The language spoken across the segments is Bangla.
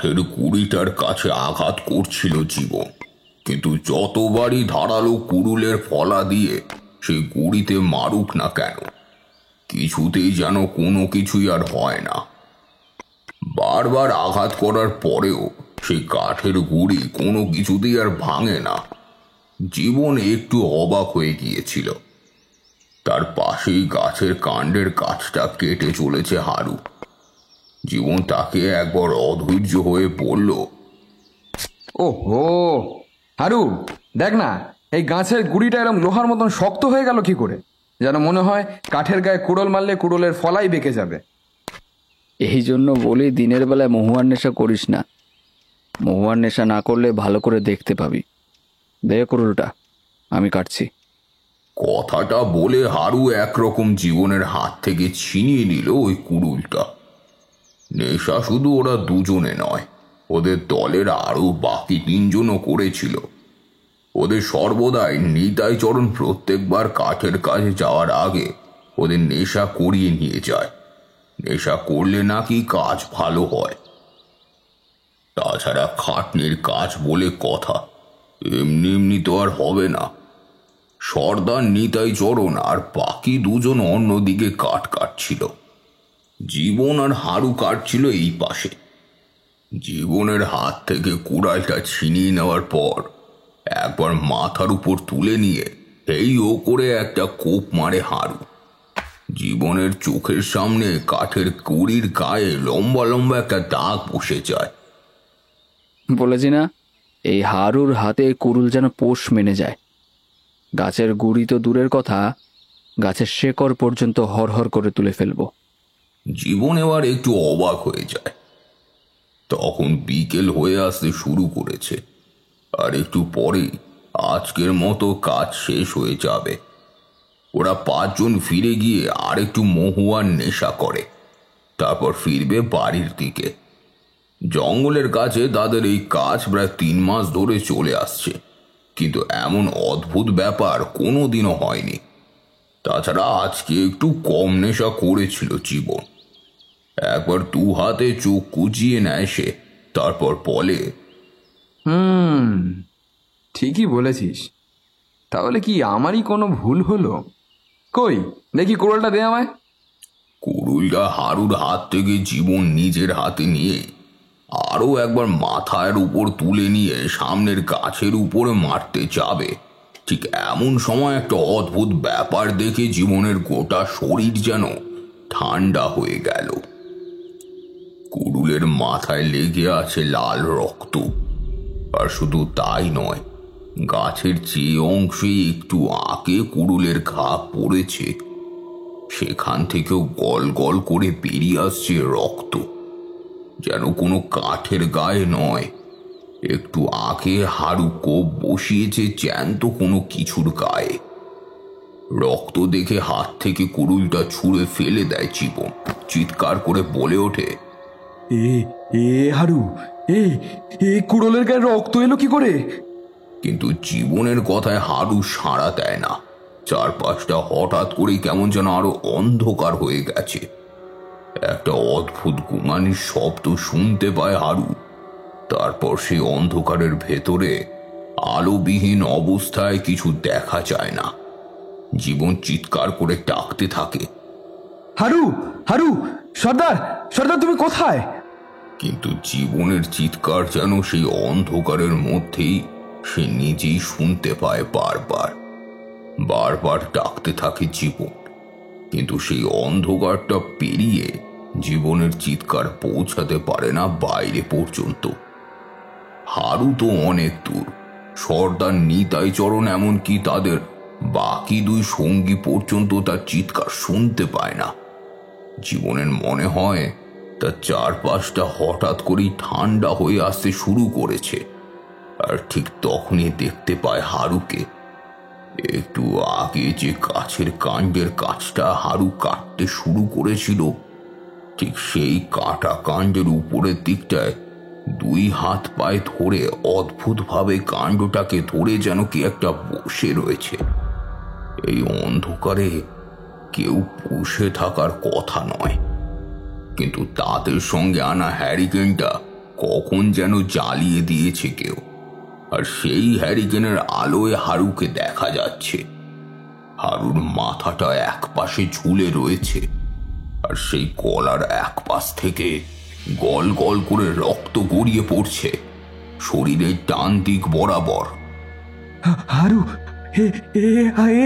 কাঠের কুড়িটার কাছে আঘাত করছিল জীবন, কিন্তু যতবারই ধারালো কুড়ুলের ফলা দিয়ে সেই গুড়িতে মারুক না কেন, কিছুতেই যেন কোনো কিছুই আর হয় না। বারবার আঘাত করার পরেও সেই কাঠের গুড়ি কোনো কিছুতেই আর ভাঙে না। জীবন একটু অবাক হয়ে গিয়েছিল। তার পাশেই গাছের কাণ্ডের কাছটা কেটে চলেছে হারু। জীবন তাকে একবার অধৈর্য হয়ে বলল, ও হো, হারু, দেখ না, এই গাছের গুড়িটা এরকম লোহার মতন শক্ত হয়ে গেল কি করে? যেন মনে হয় কাঠের গায়ে কুড়োল মারলে কুড়োলের ফলাই বেঁকে যাবে। এই জন্য বলি দিনের বেলায় মহুয়ার নেশা করিস না। মহুয়ার নেশা না করলে ভালো করে দেখতে পাবি। দে কুড়ুলটা, আমি কাটছি। কথাটা বলে হারু একরকম জীবনের হাত থেকে ছিনিয়ে নিল ওই কুড়ুলটা। নেশা শুধু ওরা দুজনে নয়, ওদের দলের আরো বাকি তিনজনও করেছিল। ওদের সর্বদাই নিতাই চরণ প্রত্যেকবার কাঠের কাজে যাওয়ার আগে ওদের নেশা করিয়ে নিয়ে যায়। নেশা করলে নাকি কাজ ভালো হয়। তাছাড়া খাটনির কাজ বলে কথা, এমনি এমনি তো আর হবে না। সর্দার নিতাই চরণ আর বাকি দুজন অন্যদিকে কাঠ কাটছিল। জীবন আর হারু কাটছিল এই পাশে। জীবনের হাত থেকে কুড়ালটা ছিনিয়ে নেওয়ার পর একবার মাথার উপর তুলে নিয়ে এই ও করে একটা কোপ মারে হারু। জীবনের চোখের সামনে কাঠের কুড়ির গায়ে লম্বা লম্বা একটা দাগ বসে যায়। বলেছি না, এই হারুর হাতে কুড়ুল যেন পোষ মেনে যায়। গাছের গুড়ি তো দূরের কথা, গাছের শেকড় পর্যন্ত হরহর করে তুলে ফেলবো। জীবন এবার একটু অবাক হয়ে যায়। তখন বিকেল হয়ে আসতে শুরু করেছে, আর একটু পরেই আজকের মতো কাজ শেষ হয়ে যাবে। ওরা পাঁচজন ফিরে গিয়ে আর একটু মহুয়ার নেশা করে, তারপর ফিরবে বাড়ির দিকে। জঙ্গলের কাছে তাদের এই কাজ প্রায় 3 মাস ধরে চলে আসছে, কিন্তু এমন অদ্ভুত ব্যাপার কোনোদিনও হয়নি। তাছাড়া আজকে একটু কম নেশা করেছিল জীবন। একবার 2 হাতে চোখ কুচিয়ে নেয় সে, তারপর বলে, ঠিকই বলেছিস। তাহলে কি আমারই কোনো ভুল হলো? কই দেখি কুড়োলটা দে আমায়। কুড়ুলটা হারুর হাত থেকে জীবন নিজের হাতে নিয়ে আরো একবার মাথার উপর তুলে নিয়ে সামনের গাছের উপরে মারতে যাবে। ঠিক এমন সময় একটা অদ্ভুত ব্যাপার দেখে জীবনের গোটা শরীর যেন ঠান্ডা হয়ে গেল। কুড়ুলের মাথায় লেগে আছে লাল রক্ত। আর শুধু তাই নয়, গাছের যে অংশে একটু আগে কুড়ুলের ঘা পড়েছে সেখান থেকেও গল গল করে বেরিয়ে আসছে রক্ত। যেন কোনো কাঠের গায়ে নয়, একটু আগে হারু কোপ বসিয়েছে জ্যান্ত কোনো কিছুর গায়ে। রক্ত দেখে হাত থেকে কুড়ুলটা ছুঁড়ে ফেলে দেয় জীবন। চিৎকার করে বলে ওঠে, এ এ হারু, এ এ কুড়োলের গায়ে রক্ত এলো কি করে? কিন্তু জীবনের কথায় হারু সাড়া দেয় না। চারপাশটা হঠাৎ করেই কেমন যেন আরো অন্ধকার হয়ে গেছে। একটা অদ্ভুত গুঙানির শব্দ শুনতে পায় হারু। তারপর সেই অন্ধকারের ভেতরে আলোবিহীন অবস্থায় কিছু দেখা যায় না। জীবন চিৎকার করে ডাকতে থাকে, হারু, হারু, সর্দার, সর্দার তুমি কোথায়? কিন্তু জীবনের চিৎকার যেন সেই অন্ধকারের মধ্যেই সে নিজেই শুনতে পায়। বারবার বারবার ডাকতে থাকে জীবন, কিন্তু সেই অন্ধকারটা পেরিয়ে জীবনের চিৎকার পৌঁছাতে পারে না বাইরে পর্যন্ত। হারু তো অনেক দূর, সর্দার নিতাই চরণ এমনকি তাদের বাকি 2 সঙ্গী পর্যন্ত তার চিৎকার শুনতে পায় না। জীবনের মনে হয় তার চারপাশটা হঠাৎ করেই ঠান্ডা হয়ে আসতে শুরু করেছে। আর ঠিক তখনই দেখতে পায় হারুকে। একটু আগে যে গাছের কাণ্ডের কাছটা হারু কাটতে শুরু করেছিল, ঠিক সেই কাটা কাণ্ডের উপরের দিকটায় 2 হাত পায়ে ধরে অদ্ভুতভাবে কাণ্ডটাকে ধরে যেন কি একটা বসে রয়েছে। এই অন্ধকারে কেউ বসে থাকার কথা নয়, কিন্তু তাদের সঙ্গে আনা হ্যারিকেনটা কখন যেন জ্বালিয়ে দিয়েছে কেউ, আর সেই হ্যারিকেনের আলোয় হারুকে দেখা যাচ্ছে। হারুর মাথাটা এক পাশে ঝুলে রয়েছে, আর সেই গলার এক পাশ থেকে গল গল করে রক্ত গড়িয়ে পড়ছে শরীরের ডান দিক বরাবর। হারু,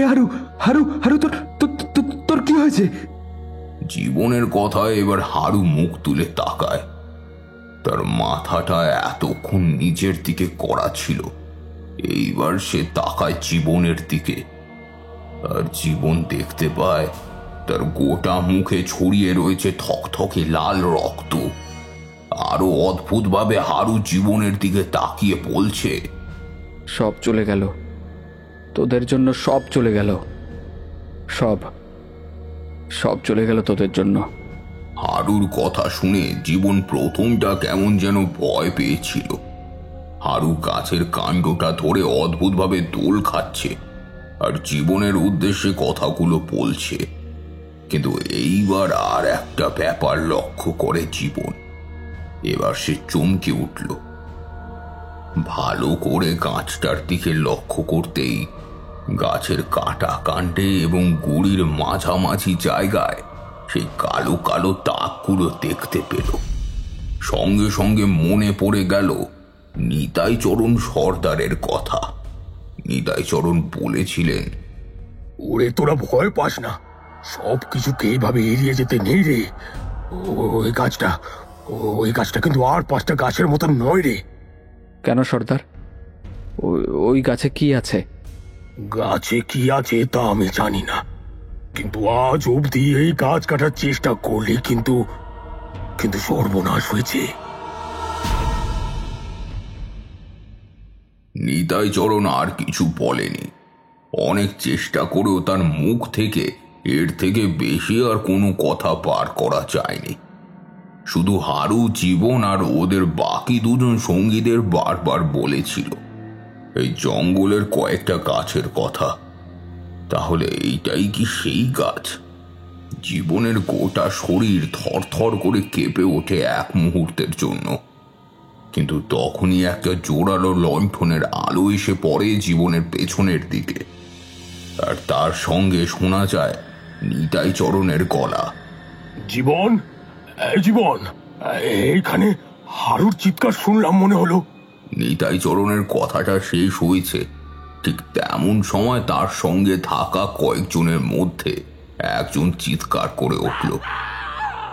হারু, হারু, হারু, তোর তোর কি হয়েছে? জীবনের কথায় এবার হারু মুখ তুলে তাকায়। তার মাথাটা এতক্ষণ নিজের দিকে করা ছিল, এইবার সে তাকায় জীবনের দিকে, আর জীবন দেখতে পায় তার গোটা মুখে ছড়িয়ে রয়েছে থকথকে লাল রক্ত। আরো অদ্ভুতভাবে হারু জীবনের দিকে তাকিয়ে বলছে, সব চলে গেল, তোদের জন্য সব চলে গেল, সব সব চলে গেল তোদের জন্য। হারুর কথা শুনে জীবন প্রথমটা কেমন যেন ভয় পেয়েছিল। হারু গাছের কাণ্ডটা ধরে অদ্ভুতভাবে দোল খাচ্ছে আর জীবনের উদ্দেশ্যে কথাগুলো বলছে। কিন্তু এইবার আর একটা ব্যাপার লক্ষ্য করে জীবন। এবার সে চমকে উঠল। ভালো করে গাছটার দিকে লক্ষ্য করতেই গাছের কাটা কাণ্ডে এবং গুড়ির মাঝামাঝি জায়গায় সেই কালো কালো দাগগুলো দেখতে পেল। সঙ্গে সঙ্গে মনে পড়ে গেল নিতাই চরণ সর্দারের কথা। নিতাই চরণ বলেছিলেন, ওরে তোরা ভয় পাস না, সব কিছুকে এইভাবে এড়িয়ে যেতে নেই রে। ওই গাছটা কিন্তু আর 5টা গাছের মতন নয় রে। কেন সর্দার, ওই গাছে কি আছে? গাছে কি আছে তা আমি জানি না, কিন্তু আজ অবধি এই গাছ কাটার চেষ্টা করলে কিন্তু সর্বনাশ হয়েছে। নিতাই চরণ আর কিছু বলেনি। অনেক চেষ্টা করেও তার মুখ থেকে এর থেকে বেশি আর কোনো কথা পার করা যায়নি। শুধু হারু, জীবন আর ওদের বাকি দুজন সঙ্গীদের বারবার বলেছিল এই জঙ্গলের কয়েকটা গাছের কথা। তাহলে এইটাই কি সেই গাছ? জীবনের গোটা শরীর থরথর করে কেঁপে ওঠে এক মুহূর্তের জন্য, কিন্তু তখনই একটা জোরালো লণ্ঠনের আলো এসে পড়ে জীবনের পেছনের দিকে, আর তার সঙ্গে শোনা যায় নিতাই চরণের গলা। জীবন, জীবন, এইখানে হারুর চিৎকার শুনলাম মনে হলো। নিতাই চরণের কথাটা শেষ হয়েছে, ঠিক তেমন সময় তার সঙ্গে থাকা কয়েকজনের মধ্যে একজন চিৎকার করে উঠল,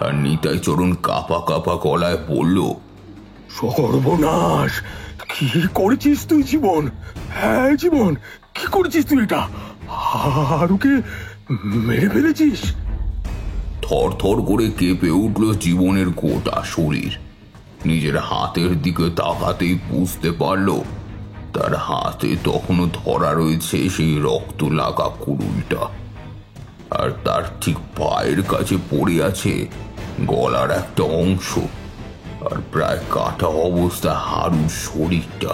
আর নিতাই চরণ কাঁপা কাঁপা গলায় বলল, সর্বনাশ! কি করেছিস তুই জীবন? হ্যাঁ জীবন, কি করেছিস তুই? এটা হারুকে মেরে ফেলেছিস? থর থর করে কেঁপে উঠল জীবনের গোটা শরীর। নিজের হাতের দিকে তাকাতেই বুঝতে পারল তার হাতে তখনও ধরা রয়েছে সেই রক্ত লাগা কুড়ুলটা, আর তার ঠিক পায়ের কাছে পড়ে আছে গলার একটা অংশ, আর প্রায় কাটা অবস্থা হারুর শরীরটা।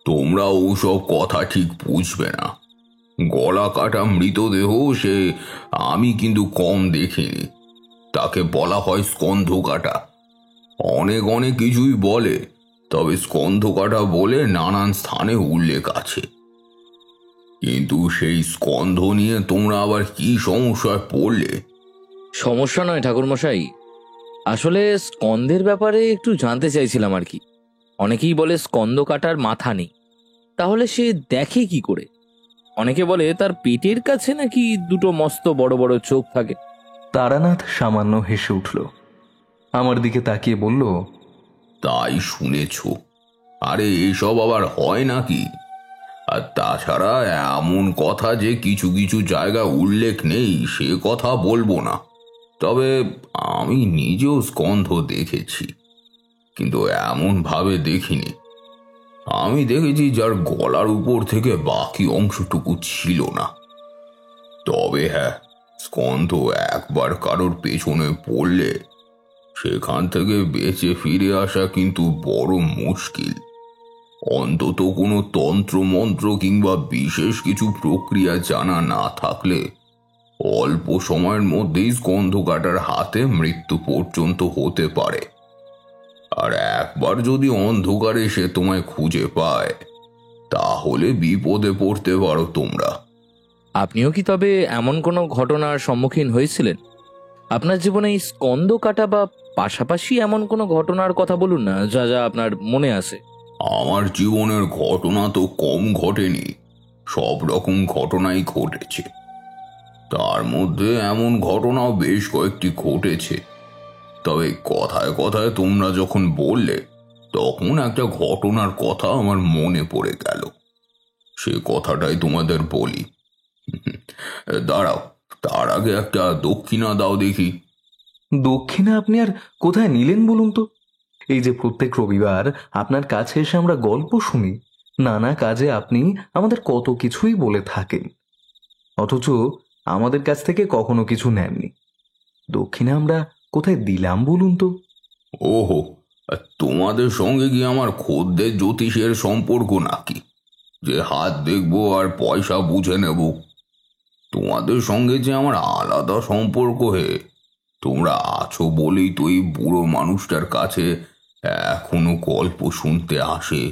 তোমরা ওসব কথা ঠিক বুঝবে না। গলা কাটা মৃতদেহ সে আমি কিন্তু কম দেখিনি। তাকে বলা হয় স্কন্ধ কাটা। অনেক অনেক কিছুই বলে, তবে স্কন্ধ কাটা বলে নানান স্থানে উল্লেখ আছে। কিন্তু সেই স্কন্ধ নিয়ে তোমরা আবার কি সমস্যায় পড়লে? সমস্যা নয় ঠাকুরমশাই, আসলে স্কন্ধের ব্যাপারে একটু জানতে চাইছিলাম আর কি। অনেকেই বলে স্কন্ধ কাটার মাথা নেই, তাহলে সে দেখে কি করে? অনেকে বলে তার পেটের কাছে নাকি দুটো মস্ত বড় বড় চোখ থাকে। তারানাথ সামান্য হেসে উঠল, আমার দিকে তাকিয়ে বলল, তাই শুনেছ? আরে এসব আবার হয় নাকি? আর তাছাড়া এমন কথা যে কিছু কিছু জায়গায় উল্লেখ নেই সে কথা বলবো না। তবে আমি নিজেও স্কন্ধ দেখেছি, কিন্তু এমন ভাবে দেখিনি। আমি দেখেছি যার গলার উপর থেকে বাকি অংশটুকু ছিল না। তবে হ্যাঁ, স্কন্ধ একবার কারোর পেছনে পড়লে সেখান থেকে বেঁচে ফিরে আসা কিন্তু বড় মুশকিল। অন্তত কোনো তন্ত্র মন্ত্র কিংবা বিশেষ কিছু প্রক্রিয়া জানা না থাকলে অল্প সময়ের মধ্যেই স্কন্ধ কাটার হাতে মৃত্যু পর্যন্ত হতে পারে। আর একবার যদি অন্ধকারে সে তোমায় খুঁজে পায়, তাহলে বিপদে পড়তে পারো তোমরা। আপনিও কি তবে এমন কোনো ঘটনার সম্মুখীন হয়েছিলেন? আপনার জীবনে এই স্কন্দ কাটা বা পাশাপাশি এমন কোনো ঘটনার কথা বলুন না, যা যা আপনার মনে আছে। আমার জীবনের ঘটনা তো কম ঘটেনি, সব রকম ঘটনাই ঘটেছে। তার মধ্যে এমন ঘটনাও বেশ কয়েকটি ঘটেছে। তবে কথায় কথায় তোমরা যখন বললে, তখন একটা ঘটনার কথা আমার মনে পড়ে গেল। সে কথাটাই তোমাদের বলি। দাঁড়াও, তার আগে একটা দক্ষিণা দাও দেখি। দক্ষিণা আপনি আর কোথায় নিলেন বলুন তো? এই যে প্রত্যেক রবিবার আপনার কাছে এসে আমরা গল্প শুনি, নানা কাজে আপনি আমাদের কত কিছুই বলে থাকেন, অথচ আমাদের কাছ থেকে কখনো কিছু নেননি। দক্ষিণা আমরা কোথায় দিলাম বলুন তো? ওহো, তোমাদের সঙ্গে কি আমার খদ্দের জ্যোতিষের সম্পর্ক নাকি, যে হাত দেখবো আর পয়সা বুঝে নেব? তোমাদের সঙ্গে যে আমার আলাদা সম্পর্ক হে, তোমরা আছো বলেই তো এই বুড়ো মানুষটার কাছে এখনো গল্প শুনতে আসে।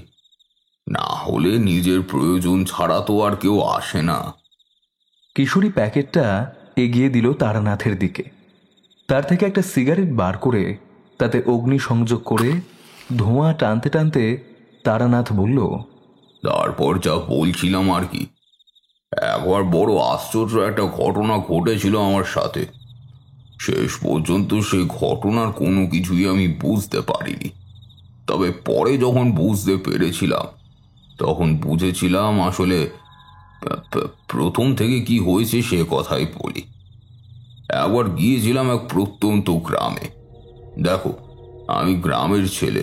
না হলে নিজের প্রয়োজন ছাড়া তো আর কেউ আসে না। কিশোরী প্যাকেটটা এগিয়ে দিল তারানাথের দিকে। তার থেকে একটা সিগারেট বার করে তাতে অগ্নি সংযোগ করে ধোঁয়া টানতে টানতে তারানাথ বলল, তারপর যা বলছিলাম আর কি, একবার বড় আশ্চর্য একটা ঘটনা ঘটেছিল আমার সাথে। শেষ পর্যন্ত সে ঘটনার কোনো কিছুই আমি বুঝতে পারিনি। তবে পরে যখন বুঝতে পেরেছিলাম, তখন বুঝেছিলাম আসলে প্রথম থেকে কি হয়েছে সে কথাই বলি। একবার গিয়েছিলাম এক প্রত্যন্ত গ্রামে। দেখো, আমি গ্রামের ছেলে,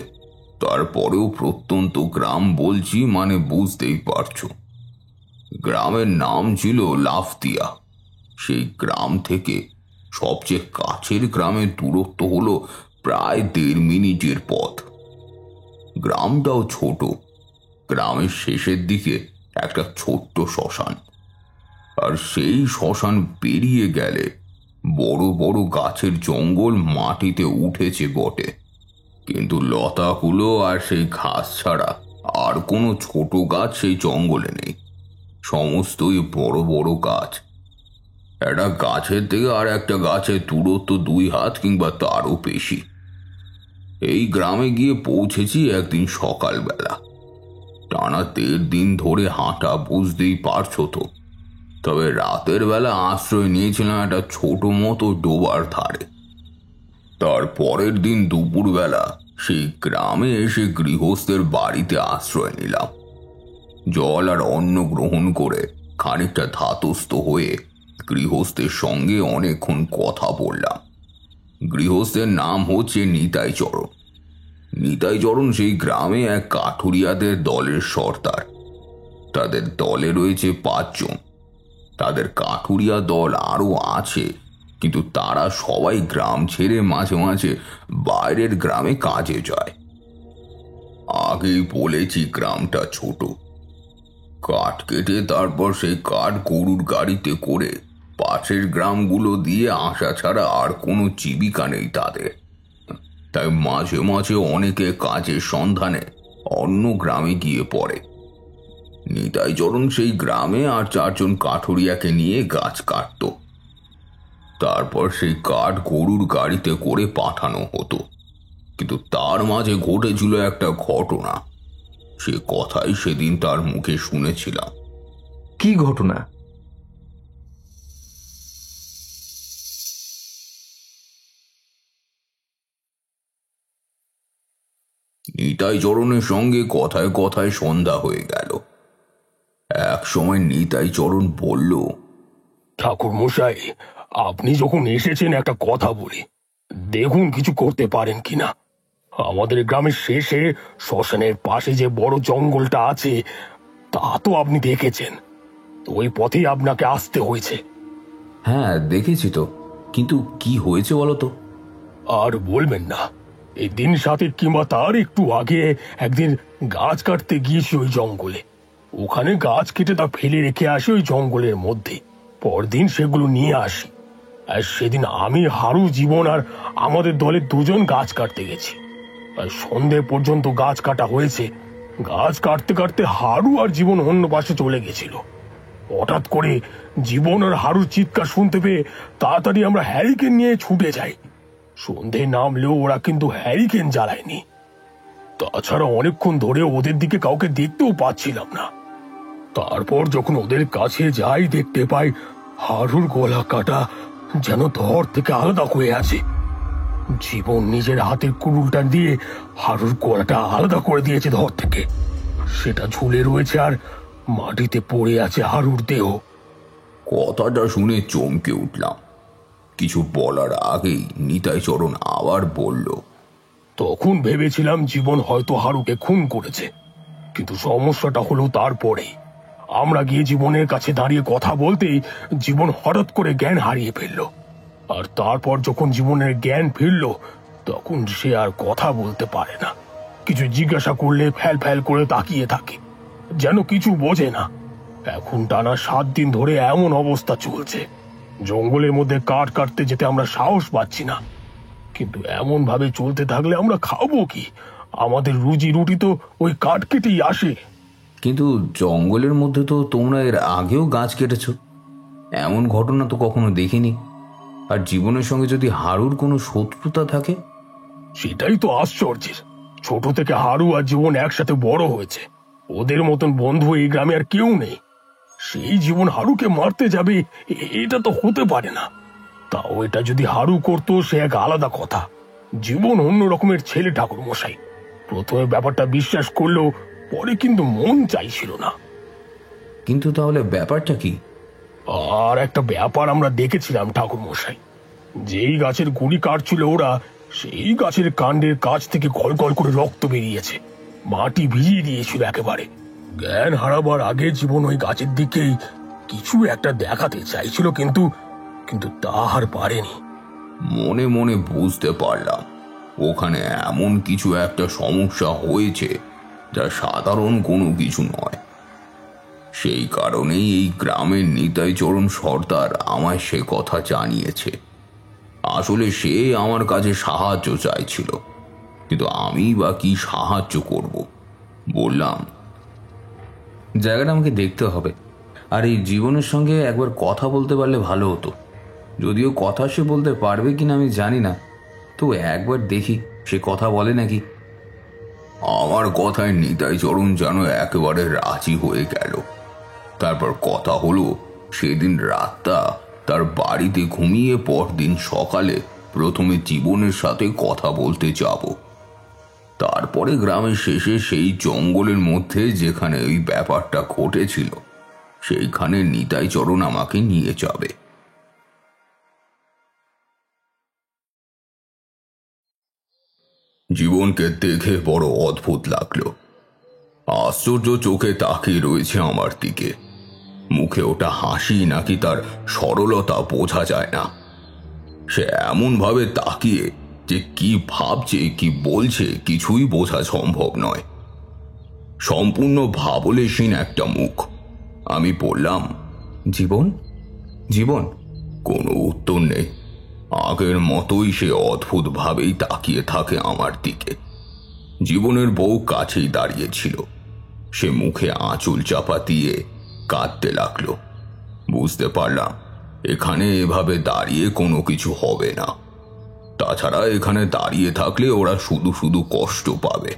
তারপরেও প্রত্যন্ত গ্রাম বলছি মানে বুঝতেই পারছো। গ্রামের নাম ছিল লাফতিয়া। সেই গ্রাম থেকে সবচেয়ে কাছের গ্রামের দূরত্ব হলো প্রায় 1.5 মিনিটের পথ। গ্রামটাও ছোট। গ্রামের শেষের দিকে একটা ছোট্ট শ্মশান, আর সেই শ্মশান পেরিয়ে গেলে বড় বড় গাছের জঙ্গল মাটিতে উঠেছে বটে, কিন্তু লতাগুলো আর সেই ঘাস ছাড়া আর কোনো ছোট গাছ সেই জঙ্গলে নেই। সমস্তই বড় বড় গাছ। একটা গাছের থেকে আর একটা গাছের দূরত্ব 2 হাত কিংবা তারও বেশি। এই গ্রামে গিয়ে পৌঁছেছি একদিন সকালবেলা। টানা 1.5 দিন ধরে হাঁটা, বুঝতেই পারছো তো। তবে রাতের বেলা আশ্রয় নিয়েছিলাম একটা ছোট মতো ডোবার ধারে। তার পরের দিন দুপুরবেলা সেই গ্রামে এসে গৃহস্থের বাড়িতে আশ্রয় নিলাম। জল আর অন্ন গ্রহণ করে খানিকটা ধাতস্থ হয়ে গৃহস্থের সঙ্গে অনেকক্ষণ কথা বললাম। গৃহস্থের নাম হচ্ছে নিতাই চরণ। নিতাই চরণ সেই গ্রামে এক কাঠুরিয়াদের দলের সর্দার। তাদের দলে রয়েছে 5 জন। তাদের কাঠুরিয়া দল আরও আছে, কিন্তু তারা সবাই গ্রাম ছেড়ে মাঝে মাঝে বাইরের গ্রামে কাজে যায়। আগেই বলেছি গ্রামটা ছোট। কাঠ কেটে তারপর সেই কাঠ গরুর গাড়িতে করে পাশের গ্রামগুলো দিয়ে আসা ছাড়া আর কোনো জীবিকা নেই তাদের। তাই মাঝে মাঝে অনেকে কাজের সন্ধানে অন্য গ্রামে গিয়ে পড়ে। নিতাই চরণ সেই গ্রামে আর 4 জন কাঠুরিয়াকে নিয়ে গাছ কাটত। তারপর সেই কাঠ গরুর গাড়িতে করে পাঠানো হতো। কিন্তু তার মাঝে ঘটেছিল একটা ঘটনা। সে কথাই সেদিন তার মুখে শুনেছিলাম। কি ঘটনা? নিতাই চরণের সঙ্গে কথায় কথায় সন্ধ্যা হয়ে গেল। এক সময় নিতাই চরণ বলল, ঠাকুর মশাই, আপনি যখন এসেছেন একটা কথা বলি, দেখুন কিছু করতে পারেন কিনা। আমাদের গ্রামের শেষে শ্মশানের পাশে যে বড় জঙ্গলটা আছে, তা তো আপনি দেখেছেন। তো ওই পথেই আপনাকে আসতে হয়েছে। হ্যাঁ দেখেছি তো, কিন্তু কি হয়েছে বলো তো? আর বলবেন না, এই দিন 7 কিংবা তার একটু আগে একদিন গাছ কাটতে গিয়েছি ওই জঙ্গলে। ওখানে গাছ কেটে তা ফেলে রেখে আসি ওই জঙ্গলের মধ্যে। পরদিন সেগুলো নিয়ে আসি। আর সেদিন আমি, হারু, জীবন আর আমাদের দলের দুজন গাছ কাটতে গেছি। আর সন্ধে পর্যন্ত গাছ কাটা হয়েছে। গাছ কাটতে কাটতে হারু আর জীবন অন্য পাশে চলে গেছিল। হঠাৎ করে জীবন আর হারুর চিৎকার শুনতে পেয়ে তাড়াতাড়ি আমরা হ্যারিকেন নিয়ে ছুটে যাই। সন্ধে নামলেও ওরা কিন্তু হ্যারিকেন জ্বালায়নি। তাছাড়া অনেকক্ষণ ধরে ওদের দিকে কাউকে দেখতেও পাচ্ছিলাম না। তারপর যখন ওদের কাছে যাই, দেখতে পাই হারুর গলা কাটা যেন ধর থেকে আলাদা হয়ে আছে। জীবন নিজের হাতের কুড়ুলটা দিয়ে হারুর গলাটা আলাদা করে দিয়েছে ধর থেকে। সেটা ঝুলে রয়েছে আর মাটিতে পড়ে আছে হারুর দেহ। কথাটা শুনে চমকে উঠলাম। কিছু বলার আগেই নিতাই চরণ আবার বলল, তখন ভেবেছিলাম জীবন হয়তো হারুকে খুন করেছে, কিন্তু সমস্যাটা হলো তারপরে আমরা গিয়ে জীবনের কাছে দাঁড়িয়ে কথা বলতেই জীবন হঠাৎ করে জ্ঞান হারিয়ে ফেলল। আর তারপর যখন জীবনের জ্ঞান ফিরল, তখন সে আর কথা বলতে পারে না। কিছু জিজ্ঞাসা করলে ফ্যাল ফ্যাল করে তাকিয়ে থাকে, যেন কিছু বোঝে না। এখন টানা 7 দিন ধরে এমন অবস্থা চলছে। জঙ্গলের মধ্যে কাঠ কাটতে যেতে আমরা সাহস পাচ্ছি না। কিন্তু এমন ভাবে চলতে থাকলে আমরা খাবো কি? আমাদের রুজি রুটি তো ওই কাঠ কেটেই আসে। কিন্তু জঙ্গলের মধ্যে তো তোমরা এর আগেও গাছ কেটেছ, এমন ঘটনা তো কখনো দেখিনি। আর জীবনের সঙ্গে যদি হারুর কোনো শত্রুতা থাকে? সেটাই তো আশ্চর্যের। ছোট থেকে হারু আর জীবন একসাথে বড় হয়েছে। ওদের মতন বন্ধু এই গ্রামে আর কেউ নেই। সেই জীবন হারুকে মারতে যাবে, এটা তো হতে পারে না। তাও এটা যদি হারু করতো সে এক আলাদা কথা। জীবন অন্য রকমের ছেলে ঠাকুর মশাই। প্রথমে ব্যাপারটা বিশ্বাস করলেও পরে কিন্তু মন চাইছিল না। কিন্তু তাহলে ব্যাপারটা কি? আর একটা ব্যাপার আমরা দেখেছিলাম ঠাকুর মশাই। যেই গাছের গুড়ি কাটছিল ওরা, সেই গাছের কাণ্ডের কাছ থেকে গল গল করে রক্ত বেরিয়েছে। মাটি ভিজিয়ে দিয়েছিল একেবারে। জ্ঞান হারাবার আগে জীবন ওই গাছের দিকেই কিছু একটা দেখাতে চাইছিল, কিন্তু কিন্তু তা আর পারেনি। মনে মনে বুঝতে পারলাম ওখানে এমন কিছু একটা সমস্যা হয়েছে যা সাধারণ কোনো কিছু নয়। সেই কারণেই এই গ্রামের নিতাই চরণ সর্দার আমায় সে কথা জানিয়েছে। আসলে সে আমার কাছে সাহায্য চাইছিল, কিন্তু আমি বা কি সাহায্য করব? বললাম, জায়গাটা আমাকে দেখতে হবে, আর এই জীবনের সঙ্গে একবার কথা বলতে পারলে ভালো হতো। যদিও কথা সে বলতে পারবে কিনা আমি জানি না, তো একবার দেখি সে কথা বলে নাকি। আমার কথায় নিতাই চরণ যেন একেবারে রাজি হয়ে গেল। তারপর কথা হলো সেদিন রাতটা তার বাড়িতে ঘুমিয়ে পরদিন সকালে প্রথমে জীবনের সাথে কথা বলতে যাব। তারপরে গ্রামের শেষে সেই জঙ্গলের মধ্যে যেখানে ওই ব্যাপারটা ঘটেছিল সেইখানে নিতাই চরণ আমাকে নিয়ে যাবে। জীবনকে দেখে বড় অদ্ভুত লাগলো। আশ্চর্য চোখে তাকিয়ে রয়েছে আমার দিকে। মুখে ওটা হাসি নাকি তার সরলতা বোঝা যায় না। সে এমন ভাবে তাকিয়ে যে কি ভাবছে কি বলছে কিছুই বোঝা সম্ভব নয়। সম্পূর্ণ ভাবলেশীন একটা মুখ। আমি বললাম, জীবন, জীবন। কোনো উত্তর নেই। আগের মতোই সে অদ্ভুত ভাবেই তাকিয়ে থাকে আমার দিকে। জীবনের বউ কাছেই দাঁড়িয়েছিল। সে মুখে আঁচল চাপা দিয়ে কাঁদতে লাগলো। বুঝতে পারলাম এখানে এভাবে দাঁড়িয়ে কোনো কিছু হবে না। তাছাড়া এখানে দাঁড়িয়ে থাকলে ওরা শুধু শুধু কষ্ট পাবে।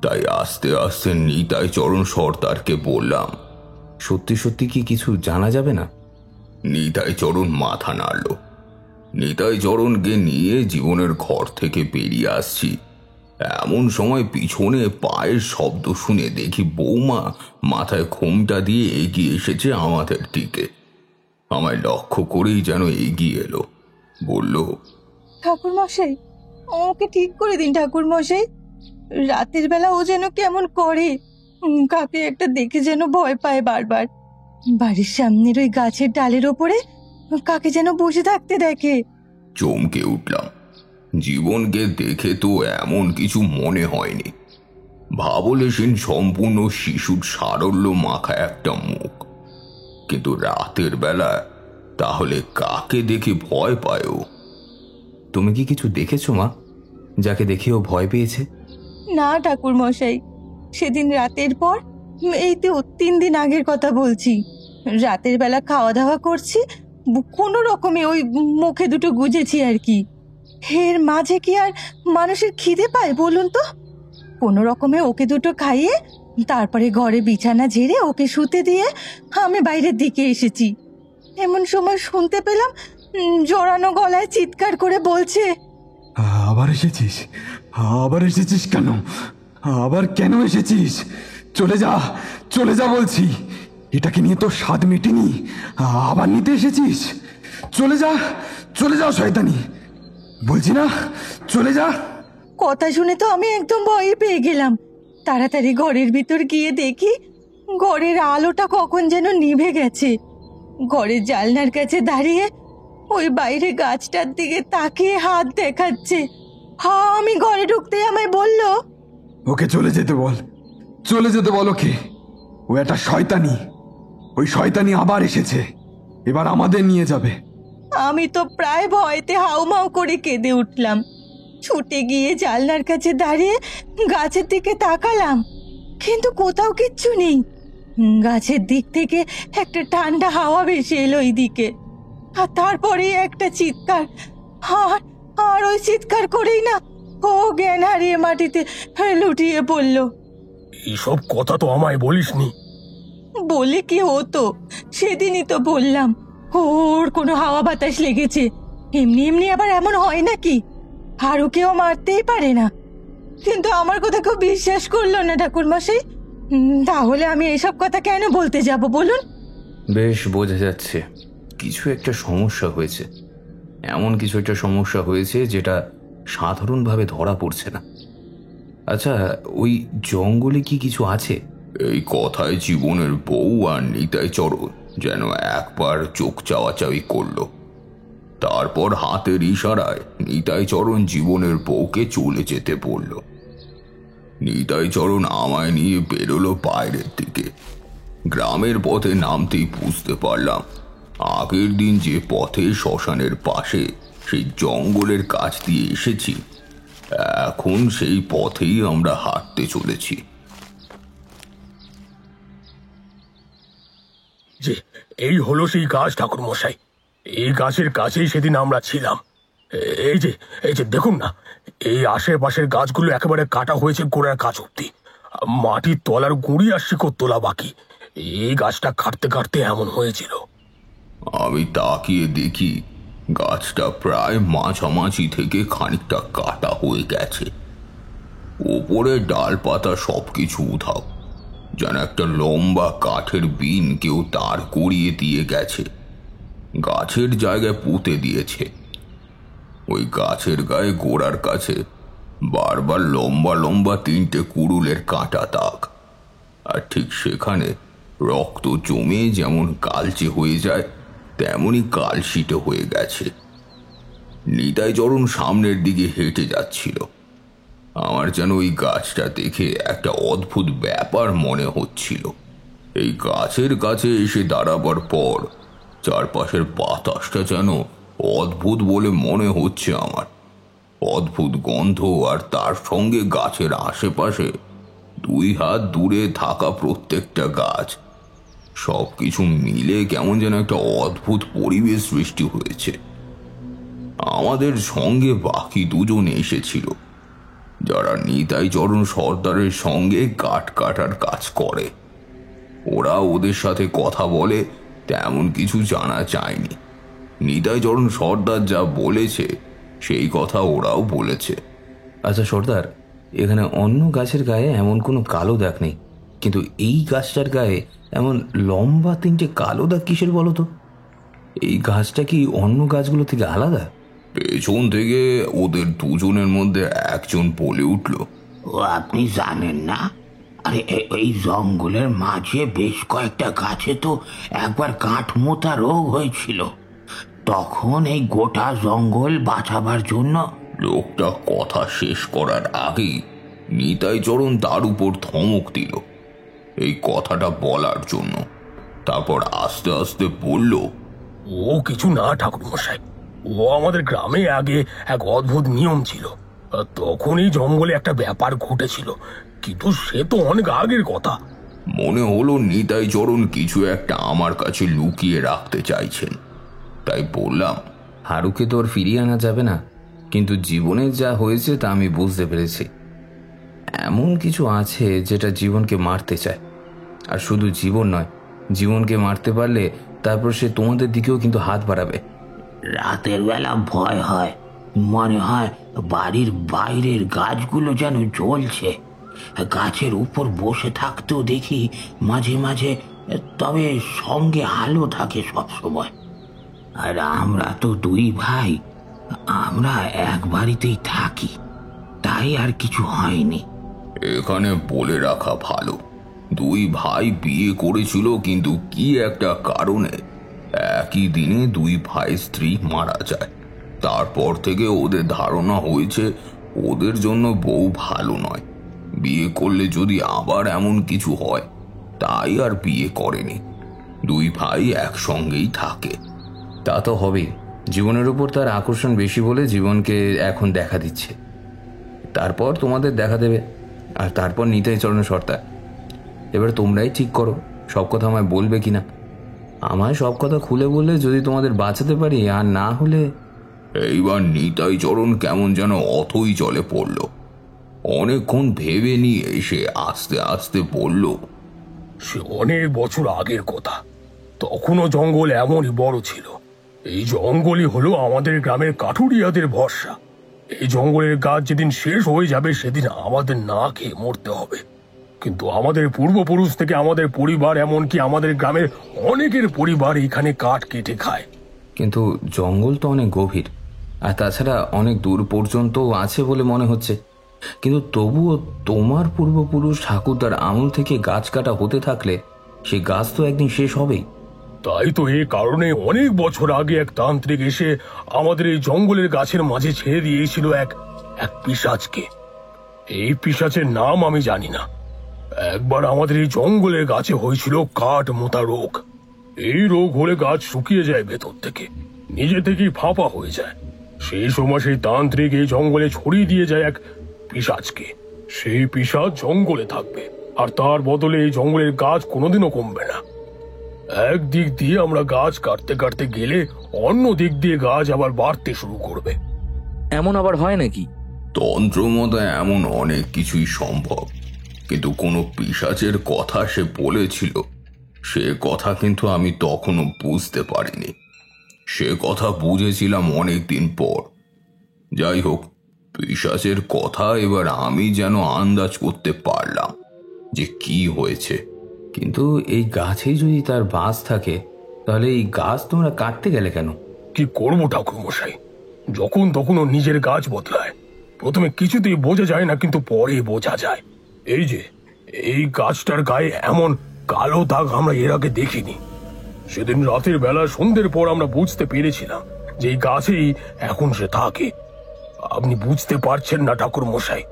তাই আস্তে আস্তে নিতাই চরণ সর্দারকে বললাম, সত্যি সত্যি কি কিছু জানা যাবে না? নিতাই চরণ মাথা নাড়ল। নিতাই চরণকে নিয়ে জীবনের ঘর থেকে বেরিয়ে আসছি, এমন সময় পিছনে পায়ের শব্দ শুনে দেখি বৌমা মাথায় ঘোমটা দিয়ে এগিয়ে এসেছে আমাদের দিকে। আমায় লক্ষ্য করেই যেন এগিয়ে এলো। বলল, ঠাকুর মশাই, ওকে ঠিক করে দিন ঠাকুর মশাই। রাতের বেলা ও যেন কেমন করে, কাকে একটা দেখে যেন ভয় পায় বারবার। বাড়ির সামনের ওই গাছের ডালের ওপরে কাকে যেন বসে থাকতে দেখে। চমকে উঠলাম। জীবনকে দেখে তো এমন কিছু মনে হয়নি। ভাবলেশীন সম্পূর্ণ শিশুর সারল্য মাখা একটা মুখ, কিন্তু রাতের বেলা তাহলে কাকে দেখে ভয় পায় ও? তুমি কি কিছু দেখেছো মা, যাকে দেখে ও ভয় পেয়েছে? না ঠাকুর মশাই, সেদিন রাতের পর, এই তো 3 দিন আগের কথা বলছি, রাতের বেলা খাওয়া দাওয়া করছি, কোনো রকমে ওই মুখে দুটো গুজেছি আর কি। এর মাঝে কি আর মানুষের খিদে পায় বলুন তো? কোনো রকমে ওকে দুটো খাইয়ে তারপরে ঘরে বিছানা ঝেড়ে ওকে শুতে দিয়ে আমি বাইরের দিকে এসেছি। এমন সময় শুনতে পেলাম জোরানো গলায় চিৎকার করে বলছে, আবার এসেছিস? আবার এসেছিস কেন? আবার কেন এসেছিস? চলে যা, চলে যা বলছি। এটাকে নিয়ে তোর স্বাদ মেটেনি, আবার নিতে এসেছিস? চলে যা, চলে যাও শয়তানি, বলছি না চলে যা। কথা শুনে তো আমি একদম ভয় পেয়ে গেলাম। তাড়াতাড়ি ঘরের ভিতর গিয়ে দেখি ঘরের আলোটা কখন যেন নিভে গেছে। ঘরের জানলার কাছে দাঁড়িয়ে ওই বাইরে গাছটার দিকে তাকিয়ে হাত দেখাচ্ছে। আমি ঘরে ঢুকতেই আমায় বলল, ওকে চলে যেতে বল, চলে যেতে বল ওকে। ও একটা শয়তানি, ওই শয়তানি আবার এসেছে, এবার আমাদের নিয়ে যাবে। আমি তো প্রায় ভয়তে হাউমাউ করে কেঁদে উঠলাম। ছুটে গিয়ে জানলার কাছে দাঁড়িয়ে গাছের দিকে তাকালাম, কিন্তু কোথাও কিচ্ছু নেই। গাছের দিক থেকে একটা ঠান্ডা হাওয়া ভেসে এলো এই দিকে, আর তারপরে একটা চিৎকার। আর ওই চিৎকার করেই না ও জ্ঞান হারিয়ে মাটিতে লুটিয়ে পড়ল। এইসব কথা তো আমায় বলিসনি। বলে কি হতো, সেদিনই তো বললাম ওর কোনো হাওয়া বাতাস লেগেছে। এমনি এমনি আবার এমন হয় নাকি? আর ওকেও মারতেই পারে না। কিন্তু আমার কথা কেউ বিশ্বাস করলো না ঠাকুর মশাই। তাহলে আমি এসব কথা কেন বলতে যাব বলুন? বেশ বোঝা যাচ্ছে কিছু একটা সমস্যা হয়েছে, এমন কিছু একটা সমস্যা হয়েছে যেটা সাধারণভাবে ধরা পড়ছে না। আচ্ছা, ওই জঙ্গলে কি কিছু আছে? এই কথায় জীবনের বউ আর নিতাই চরণ যেন একবার চোখ চাওয়াচাওয়ি করলো। তারপর হাতের ইশারায় নিতাই চরণ জীবনের বউকে চলে যেতে বলল। নিতাই চরণ আমায় নিয়ে বেরোলো বাইরের দিকে। গ্রামের পথে নামতেই বুঝতে পারলাম আগের দিন যে পথে শ্মশানের পাশে সেই জঙ্গলের কাছ দিয়ে এসেছি, এখন সেই পথেই আমরা হাঁটতে চলেছি। যে এই হলো সেই গাছ ঠাকুর মশাই, এই গাছের কাছেই সেদিন আমরা ছিলাম। এই যে দেখুন না, এই আশেপাশের গাছগুলো একেবারে কাটা হয়েছে গোড়ার কাছ অব্দি। মাটির তলার গুঁড়ি আর শিকড় তোলা বাকি। এই গাছটা কাটতে কাটতে এমন হয়েছিল। আমি তাকিয়ে দেখি গাছটা প্রায় মাঝামাঝি থেকে খানিকটা কাটা হয়ে গেছে। ওপরে ডালপাতা সবকিছু উধাও, যেন একটা লম্বা কাঠের বিন কেউ তার করিয়ে দিয়ে গেছে, গাছের জায়গায় পুঁতে দিয়েছে। ওই গাছের গায়ে গোড়ার কাছে বারবার লম্বা লম্বা 3টে কুড়ুলের কাঁটা দাগ, আর ঠিক সেখানে রক্ত জমে যেমন কালচে হয়ে যায় তেমনই কালশিটে হয়ে গেছে। নিতাই চরণ সামনের দিকে হেঁটে যাচ্ছিল। আমার যেন ওই গাছটা দেখে একটা অদ্ভুত ব্যাপার মনে হচ্ছিল। এই গাছের কাছে এসে দাঁড়াবার পর চারপাশের বাতাসটা যেন অদ্ভুত বলে মনে হচ্ছে আমার। অদ্ভুত গন্ধ, আর তার সঙ্গে গাছের আশেপাশে 2 হাত দূরে থাকা প্রত্যেকটা গাছ, সবকিছু মিলে কেমন যেন একটা অদ্ভুত পরিবেশ সৃষ্টি হয়েছে। আমাদের সঙ্গে বাকি 2জন এসেছিল, যারা নিতাই চরণ সর্দারের সঙ্গে কাঠ কাটার কাজ করে। ওরা ওদের সাথে কথা বলে তেমন কিছু জানা চায়নি। নিতাই চরণ সর্দার যা বলেছে সেই কথা ওরাও বলেছে। আচ্ছা সর্দার, এখানে অন্য গাছের গায়ে এমন কোনো কালো দাগ নেই, কিন্তু এই গাছটার গায়ে এমন লম্বা 3টে কালো দাগ কিসের বলো তো? এই গাছটা কি অন্য গাছগুলো থেকে আলাদা? পেছন থেকে ওদের 2জনের মধ্যে একজন বলে উঠল, ও আপনি জানেন না? আরে এই জঙ্গলের মাঝে বেশ কয়েকটা গাছে তো একবার কাঠমোতা রোগ হয়েছিল। তখন এই গোটা জঙ্গল বাঁচাবার জন্য। লোকটা কথা শেষ করার আগেই নিতাই চরণ তার উপর ধমক দিল এই কথাটা বলার জন্য। তারপর আস্তে আস্তে বলল, ও কিছু না ঠাকুর মশাই, ও আমাদের গ্রামে আগে এক অদ্ভুত নিয়ম ছিল। তখন এই জঙ্গলে একটা ব্যাপার ঘটেছিল, কিন্তু সে তো অনেক আগের কথা। মনে হলো নিতাই চরণ কিছু একটা আমার কাছে লুকিয়ে রাখতে চাইছেন, তাই বললাম। হারুকে তো আর ফিরিয়ে আনা যাবে না, কিন্তু জীবনে যা হয়েছে তা আমি বুঝতে পেরেছি। এমন কিছু আছে যেটা জীবনকে মারতে চায়, আর শুধু জীবন নয়, জীবনকে মারতে পারলে তারপর সে তোমাদের দিকেও কিন্তু হাত বাড়াবে। রাতের বেলা ভয় হয়, মনে হয় বাড়ির বাইরের গাছগুলো যেন জ্বলছে। গাছের উপর বসে থাকতেও দেখি মাঝে মাঝে, তবে সঙ্গে আলো থাকে সব সময়। আর আমরা তো দুই ভাই, আমরা এক বাড়িতেই থাকি, তাই আর কিছু হয়নি। এখানে বলে রাখা ভালো, দুই ভাই বিয়ে করেছিল, কিন্তু কি একটা কারণে একই দিনে দুই ভাই স্ত্রী মারা যায়। তারপর থেকে ওদের ধারণা হয়েছে ওদের জন্য বউ ভালো নয়, বিয়ে করলে যদি আবার এমন কিছু হয়, তাই আর বিয়ে করেনি। দুই ভাই একসঙ্গেই থাকে। তা তো হবেই, জীবনের উপর তার আকর্ষণ বেশি বলে জীবনকে এখন দেখা দিচ্ছে, তারপর তোমাদের দেখা দেবে, আর তারপর নিতাই চরণ সর্দার। এবার তোমরাই ঠিক করো সব কথা আমায় বলবে কিনা। আমায় সব কথা খুলে বললে যদি তোমাদের বাঁচাতে পারি, আর না হলে। এইবার নিতাই চরণ কেমন যেন অথই জলে পড়ল। অনেকক্ষণ ভেবে নিয়ে এসে আস্তে আস্তে বলল, সে অনেক বছর আগের কথা, তখনও জঙ্গল এমনই বড় ছিল। এই জঙ্গলই হলো আমাদের গ্রামের কাঠুরিয়াদের ভরসা। এই জঙ্গলের গাছ যেদিন শেষ হয়ে যাবে সেদিন আমাদের না খেয়ে মরতে হবে। কিন্তু আমাদের পূর্বপুরুষ থেকে আমাদের পরিবার, এমনকি আমাদের গ্রামের অনেকের পরিবার এখানে কাঠ কেটে খায়। কিন্তু জঙ্গল তো অনেক গভীর, আর তাছাড়া অনেক দূর পর্যন্ত আছে বলে মনে হচ্ছে। কিন্তু তবুও তোমার পূর্বপুরুষ ঠাকুরদার আমল থেকে গাছ কাটা হতে থাকলে সেই গাছ তো একদিন শেষ হবেই। তাই তো এই কারণে অনেক বছর আগে এক তান্ত্রিক এসে আমাদের এই জঙ্গলের গাছের মাঝে ছেড়ে দিয়েছিল এক পিশাচকে। এই পিশাচের নাম আমি জানি না। একবার আমাদের এই জঙ্গলের গাছে হয়েছিল কাঠ মোতা রোগ। এই রোগ হলে গাছ শুকিয়ে যায় ভেতর থেকে, নিজে থেকেই ফাঁপা হয়ে যায়। সেই সময় সেই তান্ত্রিক এই জঙ্গলে ছড়িয়ে দিয়ে যায় এক পিশাচকে। সেই পিশাচ জঙ্গলে থাকবে, আর তার বদলে এই জঙ্গলের গাছ কোনোদিনও কমবে না। এক দিক দিয়ে আমরা গাছ কাটতে কাটতে গেলে অন্য দিক দিয়ে গাছ আবার বাড়তে শুরু করবে। এমন আবার হয় নাকি? তন্ত্র মতে এমন অনেক কিছুই সম্ভব, কিন্তু কোনো পিশাচের কথা সে বলেছিল, সে কথা কিন্তু আমি তখনও বুঝতে পারিনি। সে কথা বুঝেছিলাম অনেকদিন পর। যাই হোক, পিশাচের কথা এবার আমি যেন আন্দাজ করতে পারলাম যে কি হয়েছে। কিন্তু এই গাছেই যদি তার বাস থাকে, তাহলে এই গাছ তোমরা কাটতে গেলে কেন? কি করবো ঠাকুর মশাই, যখন তখন ও নিজের গাছ বদলায়। প্রথমে কিছুতেই বোঝা যায় না, কিন্তু পরে বোঝা যায়। এই যে এই গাছটার গায়ে এমন কালো দাগ আমরা এর আগে দেখিনি। সেদিন রাতের বেলা সন্ধ্যের পর আমরা বুঝতে পেরেছিলাম যে এই গাছেই এখন সে থাকে। আপনি বুঝতে পারছেন না ঠাকুর মশাই,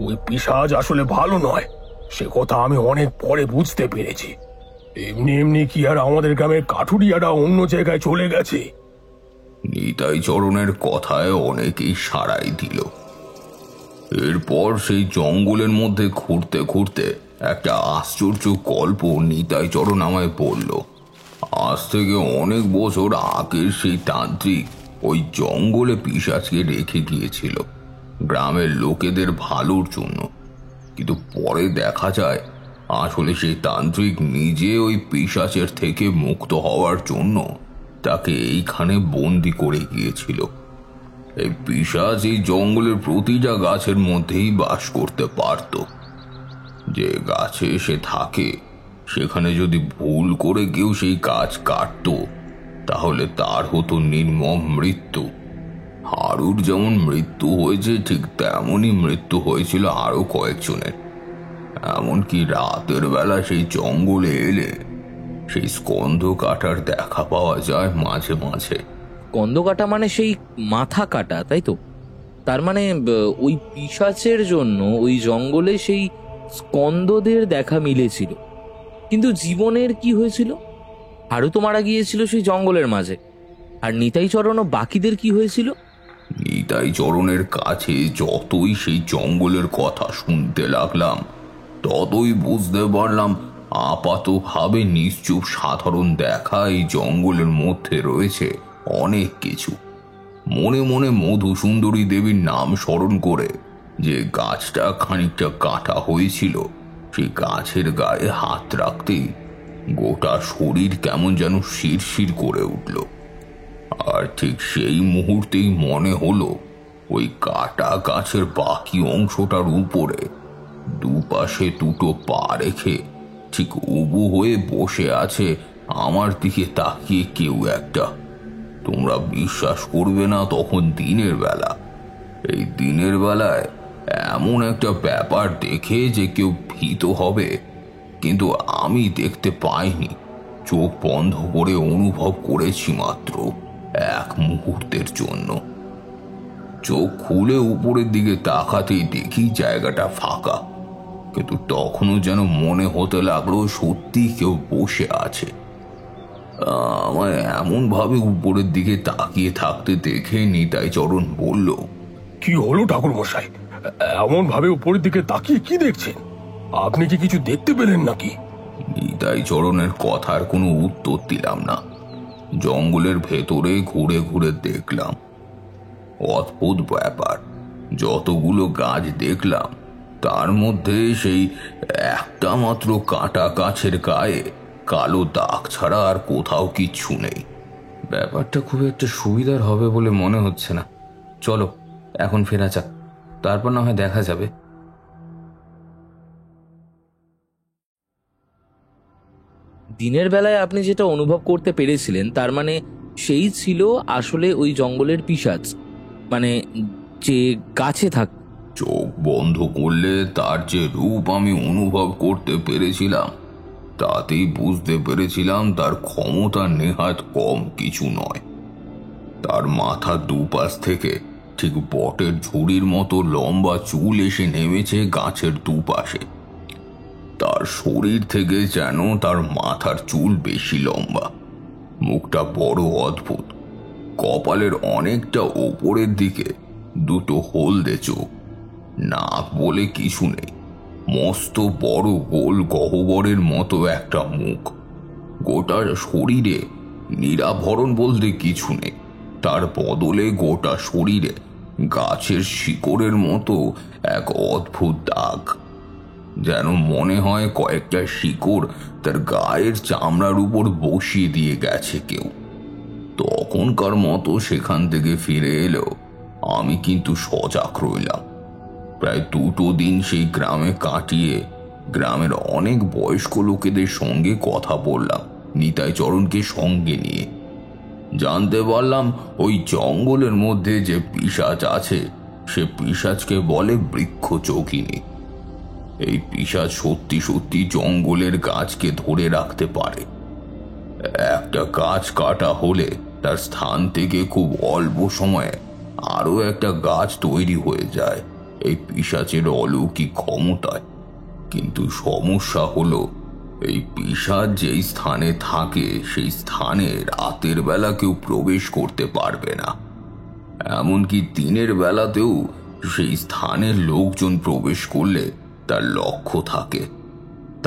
ওই পিশাচ আসলে ভালো নয়, সে কথা আমি অনেক পরে বুঝতে পেরেছি। এমনি এমনি কি আর আমাদের গ্রামের কাঠুরিয়ারা অন্য জায়গায় চলে গেছে? নিতাই চরণের কথায় অনেকেই সাড়াই দিল। এরপর সেই জঙ্গলের মধ্যে ঘুরতে ঘুরতে একটা আশ্চর্য গল্প নিতাই চরণ আমায় বলল। আজ থেকে অনেক বছর আগে সেই তান্ত্রিক ওই জঙ্গলে পিশাচকে রেখে গিয়েছিল গ্রামের লোকেদের ভালোর জন্য। কিন্তু পরে দেখা যায় আসলে সেই তান্ত্রিক নিজে ওই পিশাচের থেকে মুক্ত হওয়ার জন্য তাকে এইখানে বন্দি করে গিয়েছিল। এই পিশাচ এই জঙ্গলের প্রতিটা গাছের মধ্যেই বাস করতে পারত। যে গাছে সে থাকে সেখানে যদি ভুল করে কেউ সেই গাছ কাটত, তাহলে তার হতো নির্মম মৃত্যু। হারুর যেমন মৃত্যু হয়েছে, ঠিক তেমনই মৃত্যু হয়েছিল আরো কয়েকজনের। এমনকি রাতের বেলা সেই জঙ্গলে এলে সেই স্কন্ধ কাটার দেখা পাওয়া যায় মাঝে মাঝে। স্কন্ধ কাটা মানে সেই মাথা কাটা, তাই তো? তার মানে ওই পিশাচের জন্য ওই জঙ্গলে সেই স্কন্ধদের দেখা মিলেছিল। কিন্তু জীবনের কি হয়েছিল? হারু তো মারা গিয়েছিল সেই জঙ্গলের মাঝে, আর নিতাই চরণ ও বাকিদের কি হয়েছিল? নিতাই চরণের কাছে যতই সেই জঙ্গলের কথা শুনতে লাগলাম, ততই বুঝতে পারলাম আপাতভাবে নিশ্চুপ সাধারণ দেখা এই জঙ্গলের মধ্যে রয়েছে অনেক কিছু। মনে মনে মধুসুন্দরী দেবীর নাম স্মরণ করে যে গাছটা খানিকটা কাটা হয়েছিল, সেই গাছের গায়ে হাত রাখতেই গোটা শরীর কেমন যেন শিরশির করে উঠল। আর ঠিক সেই মুহূর্তেই মনে হলো ওই কাটা গাছের বাকি অংশটার উপরে দুপাশে দুটো পা রেখে ঠিক উবু হয়ে বসে আছে আমার দিকে তাকিয়ে কেউ একটা। তোমরা বিশ্বাস করবে না, তখন দিনের বেলা। এই দিনের বেলায় এমন একটা ব্যাপার দেখে যে কেউ ভীত হবে, কিন্তু আমি দেখতে পাইনি, চোখ বন্ধ করে অনুভব করেছি মাত্র এক মুহূর্তের জন্য। চোখ খুলে উপরের দিকে তাকাতেই দেখি জায়গাটা ফাঁকা, কিন্তু তখনও যেন মনে হতে লাগলো সত্যি কেউ বসে আছে। আমায় এমন ভাবে উপরের দিকে তাকিয়ে থাকতে দেখে নিতাই চরণ বলল, কি হলো ঠাকুর মশাই? এমন ভাবে উপরের দিকে তাকিয়ে কি দেখছেন? আপনি কি কিছু দেখতে পেলেন নাকি? নিতাই চরণের কথার কোনো উত্তর দিলাম না। জঙ্গলের ভেতরে ঘুরে ঘুরে দেখলাম। অদ্ভুত ব্যাপার, যতগুলো গাছ দেখলাম তার মধ্যে সেই একটা মাত্র কাটা গাছের গায়ে কালো দাগ ছাড়া আর কোথাও কিচ্ছু নেই। ব্যাপারটা খুব একটা সুবিধার হবে বলে মনে হচ্ছে না। চলো এখন ফেরা যাক, তারপর না হয় দেখা যাবে। দিনের বেলায় আপনি যেটা অনুভব করতে পেরেছিলেন, তার মানে সেই ছিল আসলে ওই জঙ্গলের পিশাচ, মানে যে গাছে থাক। চোখ বন্ধ করলে তার যে রূপ আমি অনুভব করতে পেরেছিলাম, তাতেই বুঝতে পেরেছিলাম তার ক্ষমতা নেহাত কম কিছু নয়। তার মাথার দুপাশ থেকে ঠিক বটের ঝুড়ির মতো লম্বা চুল এসে নেমেছে গাছের দুপাশে। তার শরীর থেকে যেন তার মাথার চুল বেশি লম্বা। মুখটা বড় অদ্ভুত, কপালের অনেকটা ওপরের দিকে দুটো হলদে চোখ, নাক বলে কিছু নেই, মস্ত বড় গোল গহ্বরের মতো একটা মুখ। গোটা শরীরে নিরাভরণ বলতে কিছু নেই, তার বদলে গোটা শরীরে গাছের শিকড়ের মতো এক অদ্ভুত দাগ, যেন মনে হয় কয়েকটা শিকড় তার গায়ের চামড়ার উপর বসিয়ে দিয়ে গেছে কেউ। তখনকার মতো সেখান থেকে ফিরে এলো আমি কিন্তু সজাগ রইলাম। প্রায় 2 দিন সেই গ্রামে কাটিয়ে গ্রামের অনেক বয়স্ক লোকেদের সঙ্গে কথা বললাম নিতাই চরণকে সঙ্গে নিয়ে। জানতে পারলাম ওই জঙ্গলের মধ্যে যে পিশাচ আছে সে পিশাচকে বলে বৃক্ষ যোগিনী। এই পিশাচ সত্যি সত্যি জঙ্গলের গাছকে ধরে রাখতে পারে। একটা গাছ কাটা হলে তার স্থান থেকে খুব অল্প সময়ে আরো একটা গাছ তৈরি হয়ে যায় এই পিশাচের অলৌকিক ক্ষমতায়। কিন্তু সমস্যা হলো এই পিশাচ যেই স্থানে থাকে সেই স্থানে রাতের বেলা কেউ প্রবেশ করতে পারবে না। এমনকি দিনের বেলাতেও সেই স্থানের লোকজন প্রবেশ করলে তার লক্ষ্য থাকে।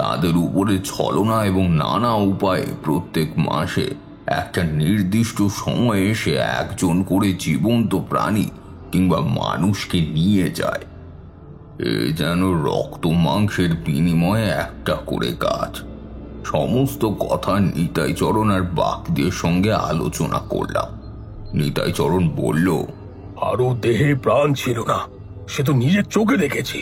তাদের উপরে ছলনা এবং নানা উপায়ে প্রত্যেক মাসে একটা নির্দিষ্ট সময়ে সে একজন করে জীবন্ত প্রাণী কিংবা মানুষকে নিয়ে যায়। এ যেন রক্ত মাংসের বিনিময়ে একটা করে কাজ। সমস্ত কথা নিতাই চরণ আর বাকিদের সঙ্গে আলোচনা করলাম। নিতাই চরণ বলল, আরো দেহে প্রাণ ছিল না, সে তো নিজের চোখে দেখেছি,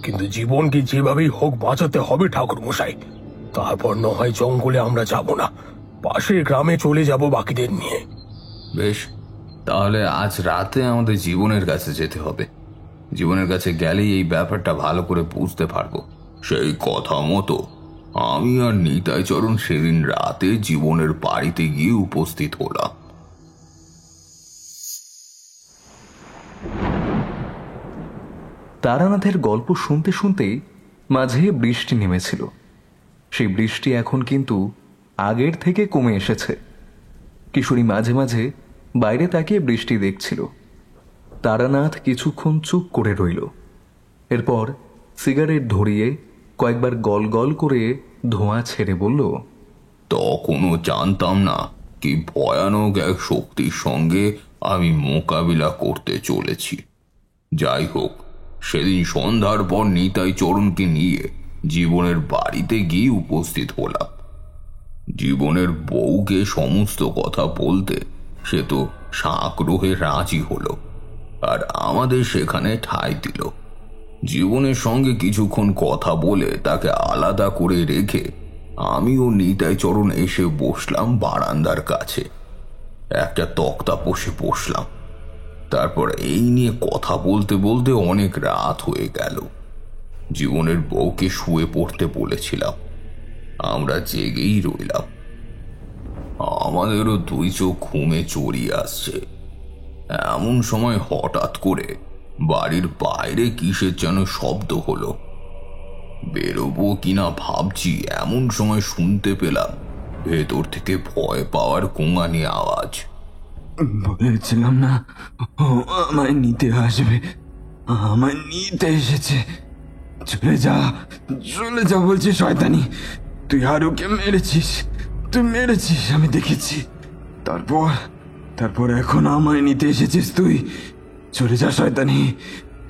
কিন্তু জীবনকে যেভাবেই হোক বাঁচাতে হবে ঠাকুর মশাই। তারপর না হয় জঙ্গলে আমরা যাব না, পাশের গ্রামে চলে যাব বাকিদের নিয়ে। বেশ, তাহলে আজ রাতে আমাদের জীবনের কাছে যেতে হবে। জীবনের কাছে গেলেই এই ব্যাপারটা ভালো করে বুঝতে পারবো। সেই কথা মতো আমি আর নিতাই চরণ সেদিন রাতে জীবনের বাড়িতে গিয়ে উপস্থিত হলাম। তারানাথের গল্প শুনতে শুনতেই মাঝে বৃষ্টি নেমেছিল। সেই বৃষ্টি এখন কিন্তু আগের থেকে কমে এসেছে। কিশোরী মাঝে মাঝে বাইরে তাকিয়ে বৃষ্টি দেখছিল। তারানাথ কিছুক্ষণ চুপ করে রইল। এরপর সিগারেট ধরিয়ে কয়েকবার গল গল করে ধোঁয়া ছেড়ে বলল, তখনও জানতাম না কি ভয়ানক এক শক্তির সঙ্গে আমি মোকাবিলা করতে চলেছি। যাই হোক, সেদিন সন্ধ্যার পর নিতাই চরণকে নিয়ে জীবনের বাড়িতে গিয়ে উপস্থিত হলাম। জীবনের বউকে সমস্ত কথা বলতে সে তো সাগ্রহে রাজি হলো, আর আমাদের সেখানে ঠাঁই দিল। জীবনের সঙ্গে কিছুক্ষণ কথা বলে তাকে আলাদা করে রেখে আমিও নিতাই চরণ এসে বসলাম বারান্দার কাছে। একটা তক্তা পোষে বসলাম। তারপর এই নিয়ে কথা বলতে বলতে অনেক রাত হয়ে গেল। জীবনের বউকে শুয়ে পড়তে বলেছিলাম, আমরা জেগেই রইলাম। আমাদেরও দুই চোখ ঘুমে চড়িয়ে আসছে। এমন সময় হঠাৎ করে বাড়ির বাইরে কিসের যেন শব্দ হলো। বেরোবো কিনা ভাবছি, এমন সময় শুনতে পেলাম ভেতর থেকে ভয় পাওয়ার গোঙানি আওয়াজ। বলেছিলাম না ও আমায় নিতে আসবে, আমায় নিতে এসেছে। চলে যা, চলে যা বলছি শয়তানি। তুই হারুকে মেরেছিস, তুই মেরেছিস, আমি দেখেছি। তারপর এখন আমায় নিতে এসেছিস তুই। চলে যা শয়তানি,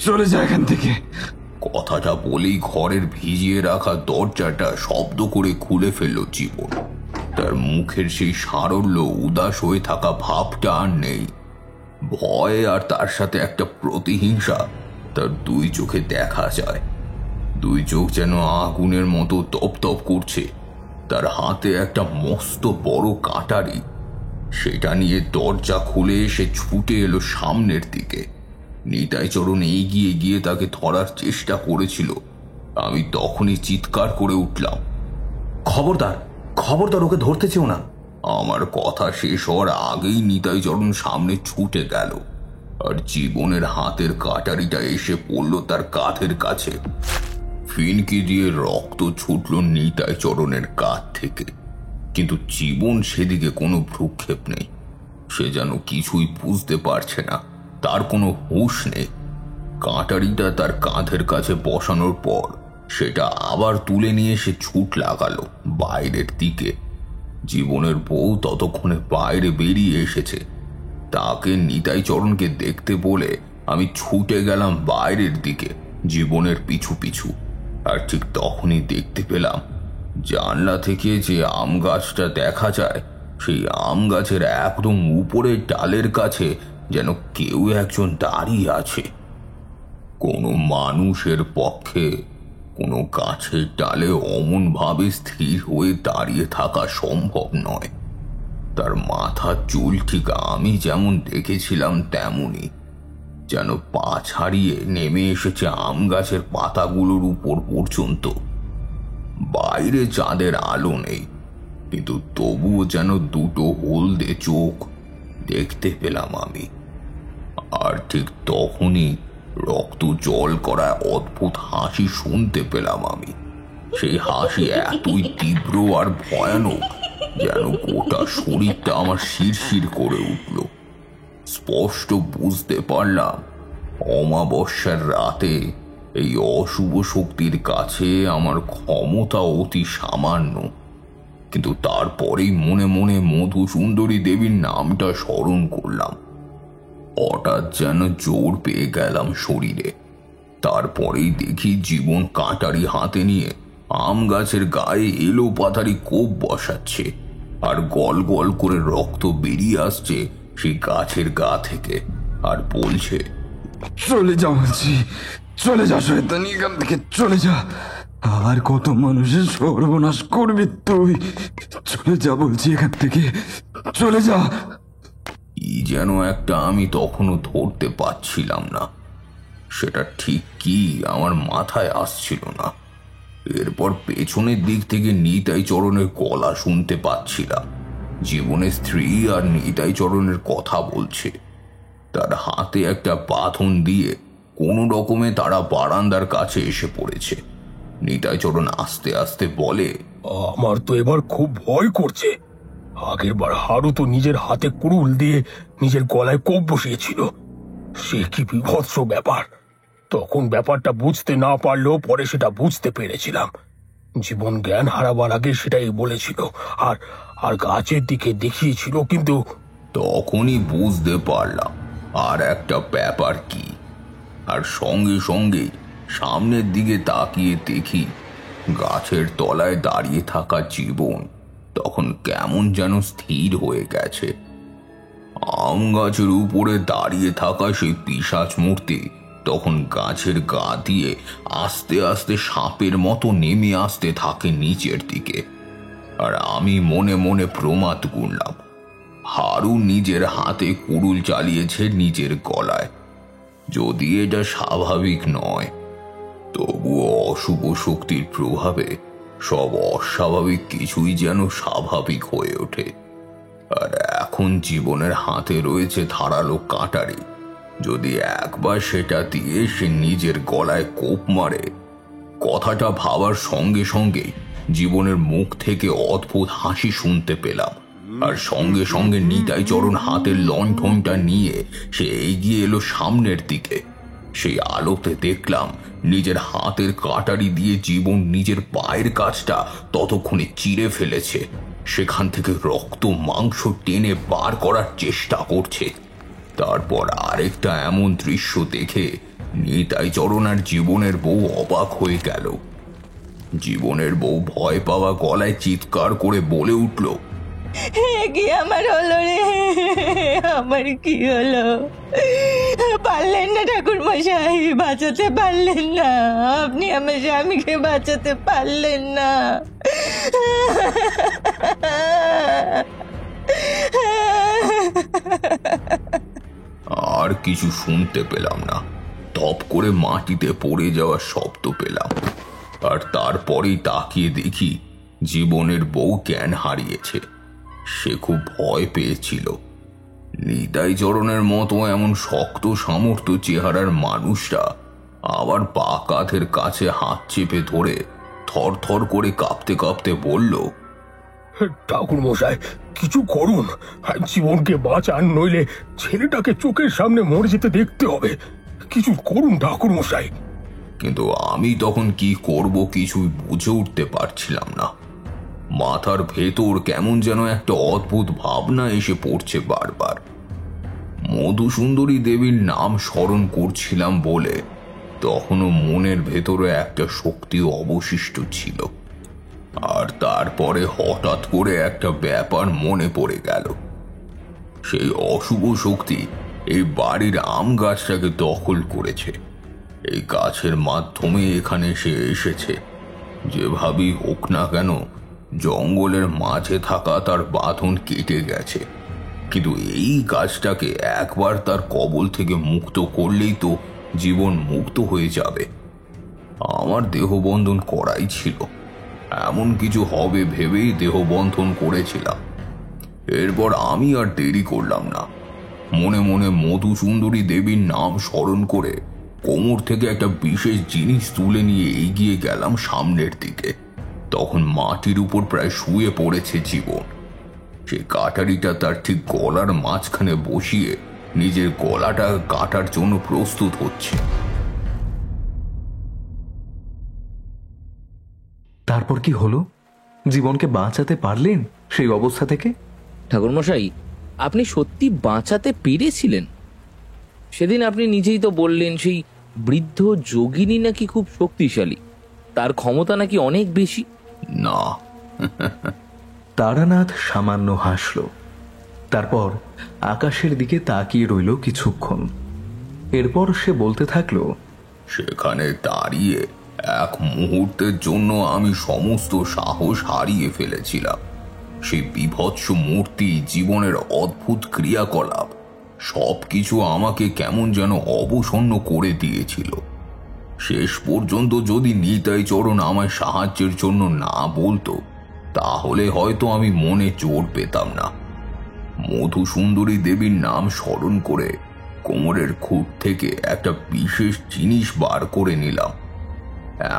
চলে যা এখান থেকে। কথাটা বলেই ঘরের ভিজিয়ে রাখা দরজাটা শব্দ করে খুলে ফেলল জীবন। তার মুখের সেই সারল্য উদাস হয়ে থাকা ভাবটা আর নেই। ভয় আর তার সাথে একটা প্রতিহিংসা তার দুই চোখে দেখা যায়। দুই চোখ যেন আগুনের মতো তপ করছে। তার হাতে একটা মস্ত বড় কাঁটারি। সেটা নিয়ে দরজা খুলে সে ছুটে এলো সামনের দিকে। নিতাই চরণ এগিয়ে গিয়ে তাকে ধরার চেষ্টা করেছিল। আমি তখনই চিৎকার করে উঠলাম, খবরদার, খবরদার, ওকে ধরতে চেও না। আমার কথা শেষ হওয়ার আগেই নিতাই চরণ সামনে ছুটে গেল, আর জীবনের হাতের কাটারিটা এসে পড়ল তার কাঁধের কাছে। ফিনকি দিয়ে রক্ত ছুটল নিতাই চরণের কাঁধ থেকে, কিন্তু জীবন সেদিকে কোনো ভ্রুক্ষেপ নেই। সে যেন কিছুই বুঝতে পারছে না, তার কোনো হুঁশ নেই। কাঁটারিটা তার কাঁধের কাছে বসানোর পর সেটা আবার তুলে নিয়ে সে ছুট লাগালো বাইরের দিকে। জীবনের বউ ততক্ষণে বাইরে বেরিয়ে এসেছে। তাকে নিতাই চরণকে দেখতে বলে আমি ছুটে গেলাম বাইরের দিকে জীবনের পিছু পিছু। আর ঠিক তখনই দেখতে পেলাম জানলা থেকে যে আম গাছটা দেখা যায়, সেই আম গাছের একদম উপরের ডালের কাছে যেন কেউ একজন দাঁড়িয়ে আছে। কোনো মানুষের পক্ষে কোনো গাছের ডালে অমন ভাবে স্থির হয়ে দাঁড়িয়ে থাকা সম্ভব নয়। তার মাথার চুল ঠিক আমি যেমন দেখেছিলাম তেমনই, যেন পা ছাড়িয়ে নেমে এসেছে আম গাছের পাতাগুলোর উপর পর্যন্ত। বাইরে চাঁদের আলো নেই, কিন্তু তবুও যেন দুটো হলদে চোখ দেখতে পেলাম আমি। আর ঠিক তখনই রক্ত জল করা অদ্ভুত হাসি শুনতে পেলাম আমি। সেই হাসি এতই তীব্র আর ভয়ানক যেন গোটা শরীরটা আমার শিরশির করে উঠল। স্পষ্ট বুঝতে পারলাম অমাবস্যার রাতে এই অশুভ শক্তির কাছে আমার ক্ষমতা অতি সামান্য। কিন্তু তারপরেই মনে মনে মধুসুন্দরী দেবীর নামটা স্মরণ করলাম। হঠাৎ যেন জোর পেয়ে গেলাম শরীরে। তারপরেই দেখি জীবন কাঁটারি হাতে নিয়ে আম গাছের গায়ে এলো পাতারি কোপ বসাচ্ছে, আর গল গল করে রক্ত বেরিয়ে আসছে সেই গাছের গা থেকে, আর বলছে, চলে যা বলছি, চলে যা শয়তানি, এখান থেকে চলে যা। আর কত মানুষের সর্বনাশ করবি তুই। চলে যা বলছি, এখান থেকে চলে যা। কি যেন একটা আমি তখনও ধরতে পারছিলাম না। সেটা ঠিক কি আমার মাথায় আসছিল না। এরপর পেছনের দিক থেকে নিতাই চরণের গলা শুনতে পাচ্ছিলাম। জীবনের স্ত্রী আর নিতাই চরণের কথা বলছে। তার হাতে একটা বাঁধন দিয়ে কোনো রকমে তারা বারান্দার কাছে এসে পড়েছে। নিতাই চরণ আস্তে আস্তে বলে, আমার তো এবার খুব ভয় করছে। আগের বার হারু তো নিজের হাতে কুড়ুল দিয়ে নিজের গলায় কোপ বসিয়েছিল। সে কি বিভৎস ব্যাপার! তখন ব্যাপারটা বুঝতে না পারলেও পরে সেটা বুঝতে পেরেছিলাম। জীবন জ্ঞান হারাবার আগে সেটাই বলেছিল, আর আর গাছের দিকে দেখিয়েছিল, কিন্তু তখনই বুঝতে পারলাম আর একটা ব্যাপার কি। আর সঙ্গে সঙ্গে সামনের দিকে তাকিয়ে দেখি গাছের তলায় দাঁড়িয়ে থাকা জীবন তখন কেমন যেন স্থির হয়ে গেছে। আম গাছের উপরে দাঁড়িয়ে থাকা সেই পিশাচ মূর্তি তখন গাছের গা দিয়ে আস্তে আস্তে সাপের মতো নেমে আসতে থাকে নিচের দিকে। আর আমি মনে মনে প্রমাদ গুনলাম, হারু নিজের হাতে কুড়ুল চালিয়েছে নিজের গলায়। যদি এটা স্বাভাবিক নয়, তবুও অশুভ শক্তির প্রভাবে সব অস্বাভাবিক কিছুই যেন স্বাভাবিক হয়ে ওঠে। আর এখন জীবনের হাতে রয়েছে ধারালো কাঁটারি। যদি একবার সেটা দিয়ে সে নিজের গলায় কোপ মারে, কথাটা ভাবার সঙ্গে সঙ্গে জীবনের মুখ থেকে অদ্ভুত হাসি শুনতে পেলাম। আর সঙ্গে সঙ্গে নিতাই চরণ হাতের লণ্ঠনটা নিয়ে সে এগিয়ে এলো সামনের দিকে। সেই আলোতে দেখলাম নিজের হাতের কাঁটারি দিয়ে জীবন নিজের পায়ের কাছটা ততক্ষণে চিরে ফেলেছে। সেখান থেকে রক্ত মাংস টেনে বার করার চেষ্টা করছে। তারপর আরেকটা এমন দৃশ্য দেখে নিতাই চরণ আর জীবনের বউ অবাক হয়ে গেল। জীবনের বউ ভয় পাওয়া গলায় চিৎকার করে বলে উঠল, কি আমার হলো রে, আমার কি হলো? পারলেন না ঠাকুর মশাই, বাঁচাতে পারলেন না? আপনি আমার স্বামীকে বাঁচাতে পারলেন না? আর কিছু শুনতে পেলাম না। টপ করে মাটিতে পড়ে যাওয়ার শব্দ পেলাম। আর তারপরেই তাকিয়ে দেখি জীবনের বউ জ্ঞান হারিয়েছে। সে খুব ভয় পেয়েছিল। নিতাই চরণের মতো এমন শক্ত সামর্থ্য চেহারার মানুষটা আবার পা কাঁধের কাছে হাত চেপে ধরে থর থর করে কাঁপতে কাঁপতে বলল, ঠাকুর মশাই, কিছু করুন। জীবনকে বাঁচান, নইলে ছেলেটাকে চোখের সামনে মরে যেতে দেখতে হবে। কিছু করুন ঠাকুর মশাই। কিন্তু আমি তখন কি করব কিছুই বুঝে উঠতে পারছিলাম না। মাথার ভেতর কেমন যেন একটা অদ্ভুত ভাবনা এসে পড়ছে বারবার। মধুসুন্দরী দেবীর নাম স্মরণ করছিলাম বলে তখনও মনের ভেতরে একটা শক্তি অবশিষ্ট ছিল। আর তারপরে হঠাৎ করে একটা ব্যাপার মনে পড়ে গেল। সেই অশুভ শক্তি এই বাড়ির আম গাছটাকে দখল করেছে। এই গাছের মাধ্যমে এখানে সে এসেছে। যেভাবেই হোক না কেন জঙ্গলের মাঝে থাকা তার বাঁধন কেটে গেছে, কিন্তু এই গাছটাকে একবার তার কবল থেকে মুক্ত করলেই তো জীবন মুক্ত হয়ে যাবে। আমার দেহবন্ধন করাই ছিল। এমন কিছু হবে ভেবেই দেহবন্ধন করেছিলাম। এরপর আমি আর দেরি করলাম না। মনে মনে মধুসুন্দরী দেবীর নাম স্মরণ করে কোমর থেকে একটা বিশেষ জিনিস তুলে নিয়ে এগিয়ে গেলাম সামনের দিকে। তখন মাটির উপর প্রায় শুয়ে পড়েছে জীবন। সে কাটারিটা তার ঠিক গলার মাঝখানে বসিয়ে নিজের গলাটা কাটার জন্য প্রস্তুত হচ্ছে। তারপর কি হলো? জীবনকে বাঁচাতে পারলেন সেই অবস্থা থেকে? ঠাকুরমশাই, আপনি সত্যি বাঁচাতে পেরেছিলেন? সেদিন আপনি নিজেই তো বললেন সেই বৃদ্ধ যোগিনী নাকি খুব শক্তিশালী, তার ক্ষমতা নাকি অনেক বেশি। না। তারানাথ সামান্য হাসল। তারপর আকাশের দিকে তাকিয়ে রইল কিছুক্ষণ। এরপর সে বলতে থাকলো, সেখানে দাঁড়িয়ে এক মুহূর্তের জন্য আমি সমস্ত সাহস হারিয়ে ফেলেছিলাম। সেই বীভৎস মূর্তি, জীবনের অদ্ভুত ক্রিয়াকলাপ সবকিছু আমাকে কেমন যেন অবসন্ন করে দিয়েছিল। শেষ পর্যন্ত যদি নিতাই চরণ আমায় সাহায্যের জন্য না বলতো, তাহলে হয়তো আমি মনে জোর পেতাম না। মধুসুন্দরী দেবীর নাম স্মরণ করে কোমরের খুঁট থেকে একটা বিশেষ জিনিস বার করে নিলাম।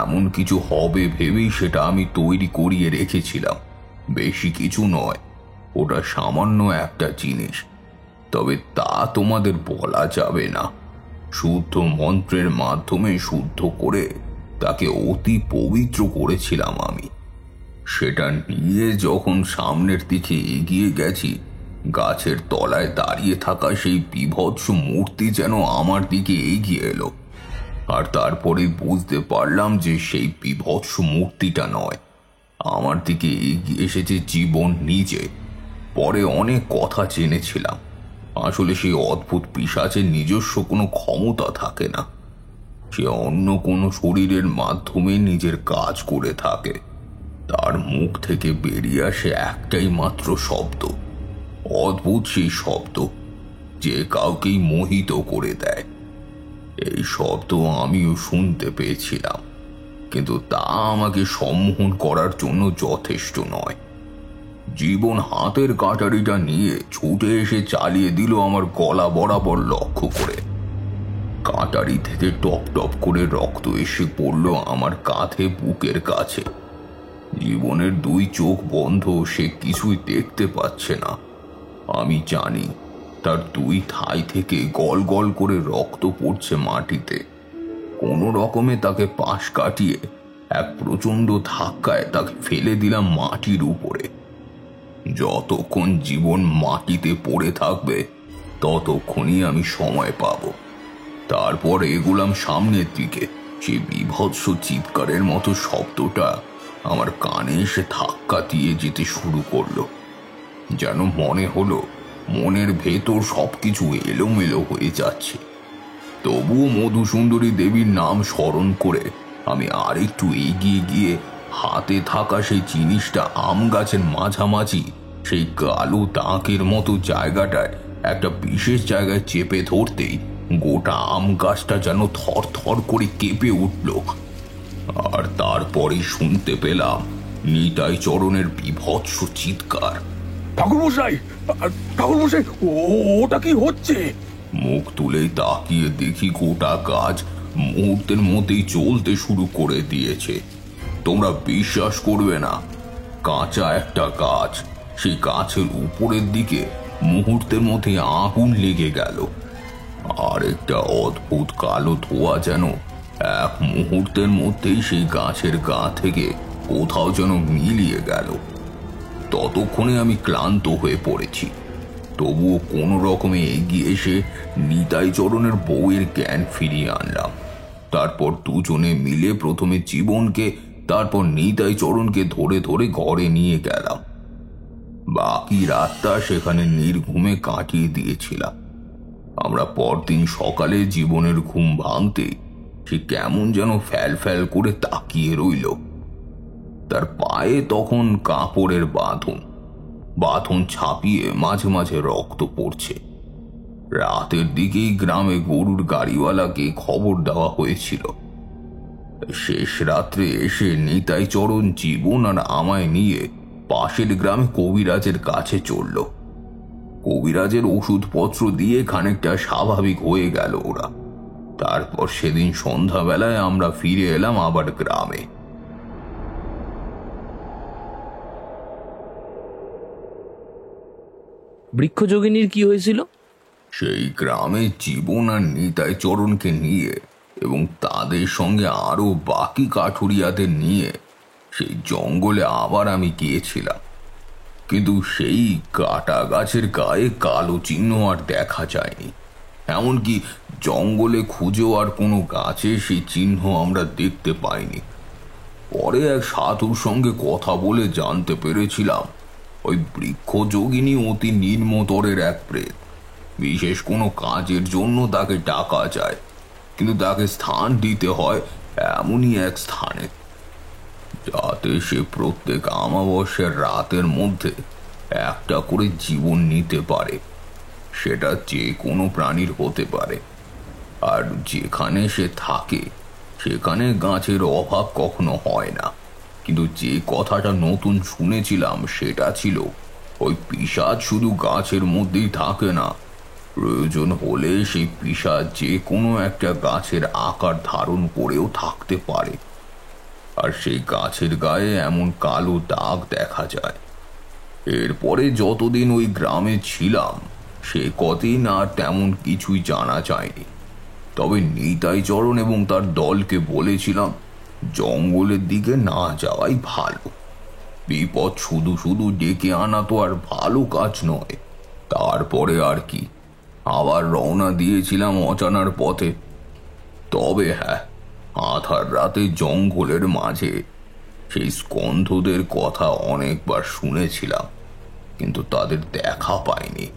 এমন কিছু হবে ভেবেই সেটা আমি তৈরি করিয়ে রেখেছিলাম। বেশি কিছু নয়, ওটা সামান্য একটা জিনিস, তবে তা তোমাদের বলা যাবে না। শুদ্ধ মন্ত্রের মাধ্যমে শুদ্ধ করে তাকে অতি পবিত্র করেছিলাম আমি। সেটা নিয়ে যখন সামনের দিকে এগিয়ে গেছি, গাছের তলায় দাঁড়িয়ে থাকা সেই বীভৎস মূর্তি যেন আমার দিকে এগিয়ে এলো। আর তারপরে বুঝতে পারলাম যে সেই বীভৎস মূর্তিটা নয়, আমার দিকে এগিয়ে এসেছে জীবন নিজে। পরে অনেক কথা জেনেছিলাম, আসলে সেই অদ্ভুত পিশাচের নিজস্ব কোনো ক্ষমতা থাকে না। সে অন্য কোনো শরীরের মাধ্যমে নিজের কাজ করে থাকে। তার মুখ থেকে বেরিয়ে আসে একটাই মাত্র শব্দ, অদ্ভুত সেই শব্দ যে কাউকেই মোহিত করে দেয়। এই শব্দ আমিও শুনতে পেয়েছিলাম, কিন্তু তা আমাকে সম্মোহন করার জন্য যথেষ্ট নয়। জীবন হাতের কাটারিটা নিয়ে ছুটে এসে চালিয়ে দিল আমার গলা বরাবর লক্ষ্য করে। কাটারি থেকে টপ টপ করে রক্ত এসে পড়ল আমার কাঁধে, বুকের কাছে। জীবনের দুই চোখ বন্ধ, সে কিছুই দেখতে পাচ্ছে না। আমি জানি তার দুই থাই থেকে গল গল করে রক্ত পড়ছে মাটিতে। কোনো রকমে তাকে পাশ কাটিয়ে এক প্রচন্ড ধাক্কায় তাকে ফেলে দিলাম মাটির উপরে। যতক্ষণ জীবন মাটিতে পড়ে থাকবে ততক্ষণই আমি সময় পাব। তারপর এগুলাম সামনের দিকে। সে বীভৎস চিৎকারের মতো শব্দটা আমার কানে এসে ধাক্কা দিয়ে যেতে শুরু করলো। যেন মনে হলো মনের ভেতর সবকিছু এলোমেলো হয়ে যাচ্ছে। তবুও মধুসুন্দরী দেবীর নাম স্মরণ করে আমি আরেকটু এগিয়ে গিয়ে হাতে থাকা সেই জিনিসটা আম গাছের মাঝামাঝি সেই কালো দাঁকের মতো জায়গাটায় একটা বিশেষ জায়গায় চেপে ধরতেই গোটা আম গাছটা যেন থর থর করে কেঁপে উঠল। আর তারপরে শুনতে পেলাম নিতাই চরণের বীভৎস চিৎকার। ঠাকুরমশাই, ঠাকুরমশাই, ওটা কি হচ্ছে? মুখ তুলেই তাকিয়ে দেখি গোটা গাছ মুহূর্তের মধ্যেই চলতে শুরু করে দিয়েছে। তোমরা বিশ্বাস করবে না, কাঁচা একটা গাছ, সেই গাছের উপরের দিকে মুহূর্তের মধ্যে আগুন লেগে গেল। আর একটা অদ্ভুত কালো ধোঁয়া যেন এক মুহূর্তের মধ্যেই সেই গাছের গা থেকে কোথাও যেন মিলিয়ে গেল। ততক্ষণে আমি ক্লান্ত হয়ে পড়েছি, তবুও কোনো রকমে এগিয়ে এসে নিতাই চরণের বউয়ের জ্ঞান ফিরিয়ে আনলাম। তারপর দুজনে মিলে প্রথমে জীবনকে, তারপর নিতাই চরণকে ধরে ধরে ঘরে নিয়ে গেলাম। বাকি রাতটা সেখানে নির্ঘুমে কাটিয়ে দিয়েছিলাম। আমরা পরদিন সকালে জীবনের ঘুম ভাঙতে সে কেমন যেন ফ্যাল ফ্যাল করে তাকিয়ে রইল। তার পায়ে তখন কাপড়ের বাঁধন ছাপিয়ে মাঝে মাঝে রক্ত পড়ছে। রাতের দিকেই গ্রামে গরুর গাড়িওয়ালাকে খবর দেওয়া হয়েছিল। শেষ রাত্রে এসে নিতাই চরণ জীবন আর আমায় নিয়ে পাশের গ্রামে কবিরাজের কাছে চলল। কবিরাজের ওষুধপত্র দিয়ে খানিকটা স্বাভাবিক হয়ে গেল ওরা। তারপর সেদিন সন্ধ্যাবেলায় আমরা ফিরে এলাম আবার গ্রামে। বৃক্ষযোগিনীর কি হয়েছিল? সেই গ্রামে জীবন আর নিতাই চরণকে নিয়ে এবং তাদের সঙ্গে আরো বাকি কাঠুরিয়াদের নিয়ে সেই জঙ্গলে আবার আমি গিয়েছিলাম। কিন্তু সেই কাটা গাছের গায়ে কালো চিহ্ন আর দেখা যায়নি। এমনকি জঙ্গলে খুঁজেও আর কোনো গাছে সেই চিহ্ন আমরা দেখতে পাইনি। পরে এক সাধুর সঙ্গে কথা বলে জানতে পেরেছিলাম ওই বৃক্ষযোগিনী অতি নিম্নতরের এক প্রেত। বিশেষ কোনো কাজের জন্য তাকে ডাকা যায়, কিন্তু তাকে স্থান দিতে হয় এমনই এক স্থানে যাতে সে প্রত্যেক অমাবস্যার রাতের মধ্যে একটা করে জীবন নিতে পারে। সেটা যে কোনো প্রাণীর হতে পারে। আর যেখানে সে থাকে সেখানে গাছের অভাব কখনো হয় না। কিন্তু যে কথাটা নতুন শুনেছিলাম সেটা ছিল ওই পিশাচ শুধু গাছের মধ্যেই থাকে না, প্রয়োজন হলে সেই পিশাচ যে কোনো একটা গাছের আকার ধারণ করেও থাকতে পারে। আর সেই গাছের গায়ে এমন কালো দাগ দেখা যায়। এরপরে যতদিন ওই গ্রামে ছিলাম সে কদিন আর তেমন কিছুই জানা যায়নি। তবে নিতাই চরণ এবং তার দলকে বলেছিলাম জঙ্গলের দিকে না যাওয়াই ভালো। বিপদ শুধু শুধু ডেকে আনা তো আর ভালো কাজ নয়। তারপরে আর কি, আবার রওনা দিয়েছিলাম অজানার পথে। তবে হ্যাঁ, আধার রাতে জঙ্গলের মাঝে সেই স্কন্ধদের কথা অনেকবার শুনেছিলাম, কিন্তু তাদের দেখা পাইনি।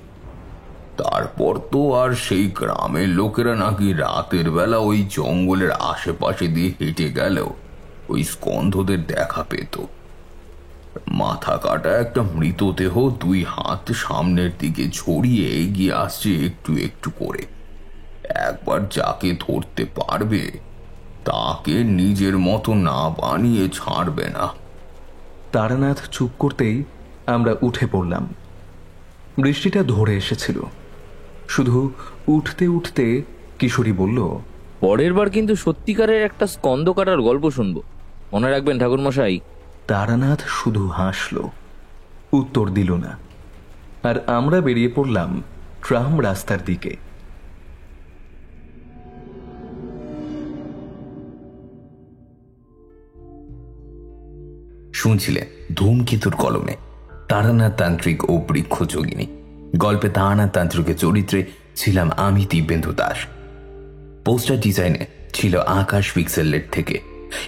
তারপর তো আর সেই গ্রামের লোকেরা নাকি রাতের বেলা ওই জঙ্গলের আশেপাশে দিয়ে হেঁটে গেলেও ওই স্কন্ধদের দেখা পেত। মাথা কাটা একটা মৃতদেহ 2 হাত সামনের দিকে ছড়িয়ে এগিয়ে আসছে একটু একটু করে। একবার যাকে ধরতে পারবে তাকে নিজের মতো না বানিয়ে ছাড়বে না। তারানাথ চুপ করতেই আমরা উঠে পড়লাম। বৃষ্টিটা ধরে এসেছিল। শুধু উঠতে উঠতে কিশোরী বলল, পরের বার কিন্তু সত্যিকারের একটা স্কন্দ কাটার গল্প শুনবো, মনে রাখবেন ঠাকুরমশাই। তারানাথ শুধু হাসল, উত্তর দিল না। আর আমরা বেরিয়ে পড়লাম ট্রাম রাস্তার দিকে। শুনছিলেন ধূমকেতুর কলমে, তারানাথ তান্ত্রিক ও বৃক্ষযোগিনী। গল্পে তারানাথ তান্ত্রিকের চরিত্রে ছিলাম আমি, দিব্যেন্দু দাস। পোস্টার ডিজাইনে ছিল আকাশ পিক্সেলের থেকে,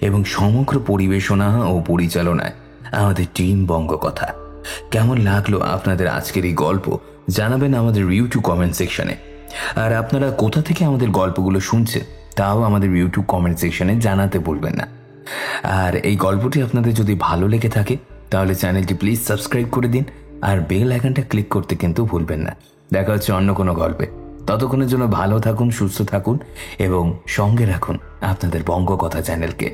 এবং সমগ্র পরিবেশনা ও পরিচালনায় আমাদের টিম বঙ্গকথা। কেমন লাগলো আপনাদের আজকের এই গল্প জানাবেন আমাদের ইউটিউব কমেন্ট সেকশনে। আর আপনারা কোথা থেকে আমাদের গল্পগুলো শুনছেন তাও আমাদের ইউটিউব কমেন্ট সেকশনে জানাতে ভুলবেন না। আর এই গল্পটি আপনাদের যদি ভালো লেগে থাকে তাহলে চ্যানেলটি প্লিজ সাবস্ক্রাইব করে দিন, আর বেল আইকনটা ক্লিক করতে কিন্তু ভুলবেন না। দেখা হচ্ছে অন্য কোনো গল্পে। ততক্ষণের জন্য ভালো থাকুন, সুস্থ থাকুন এবং সঙ্গে রাখুন আপনাদের বঙ্গকথা চ্যানেলকে।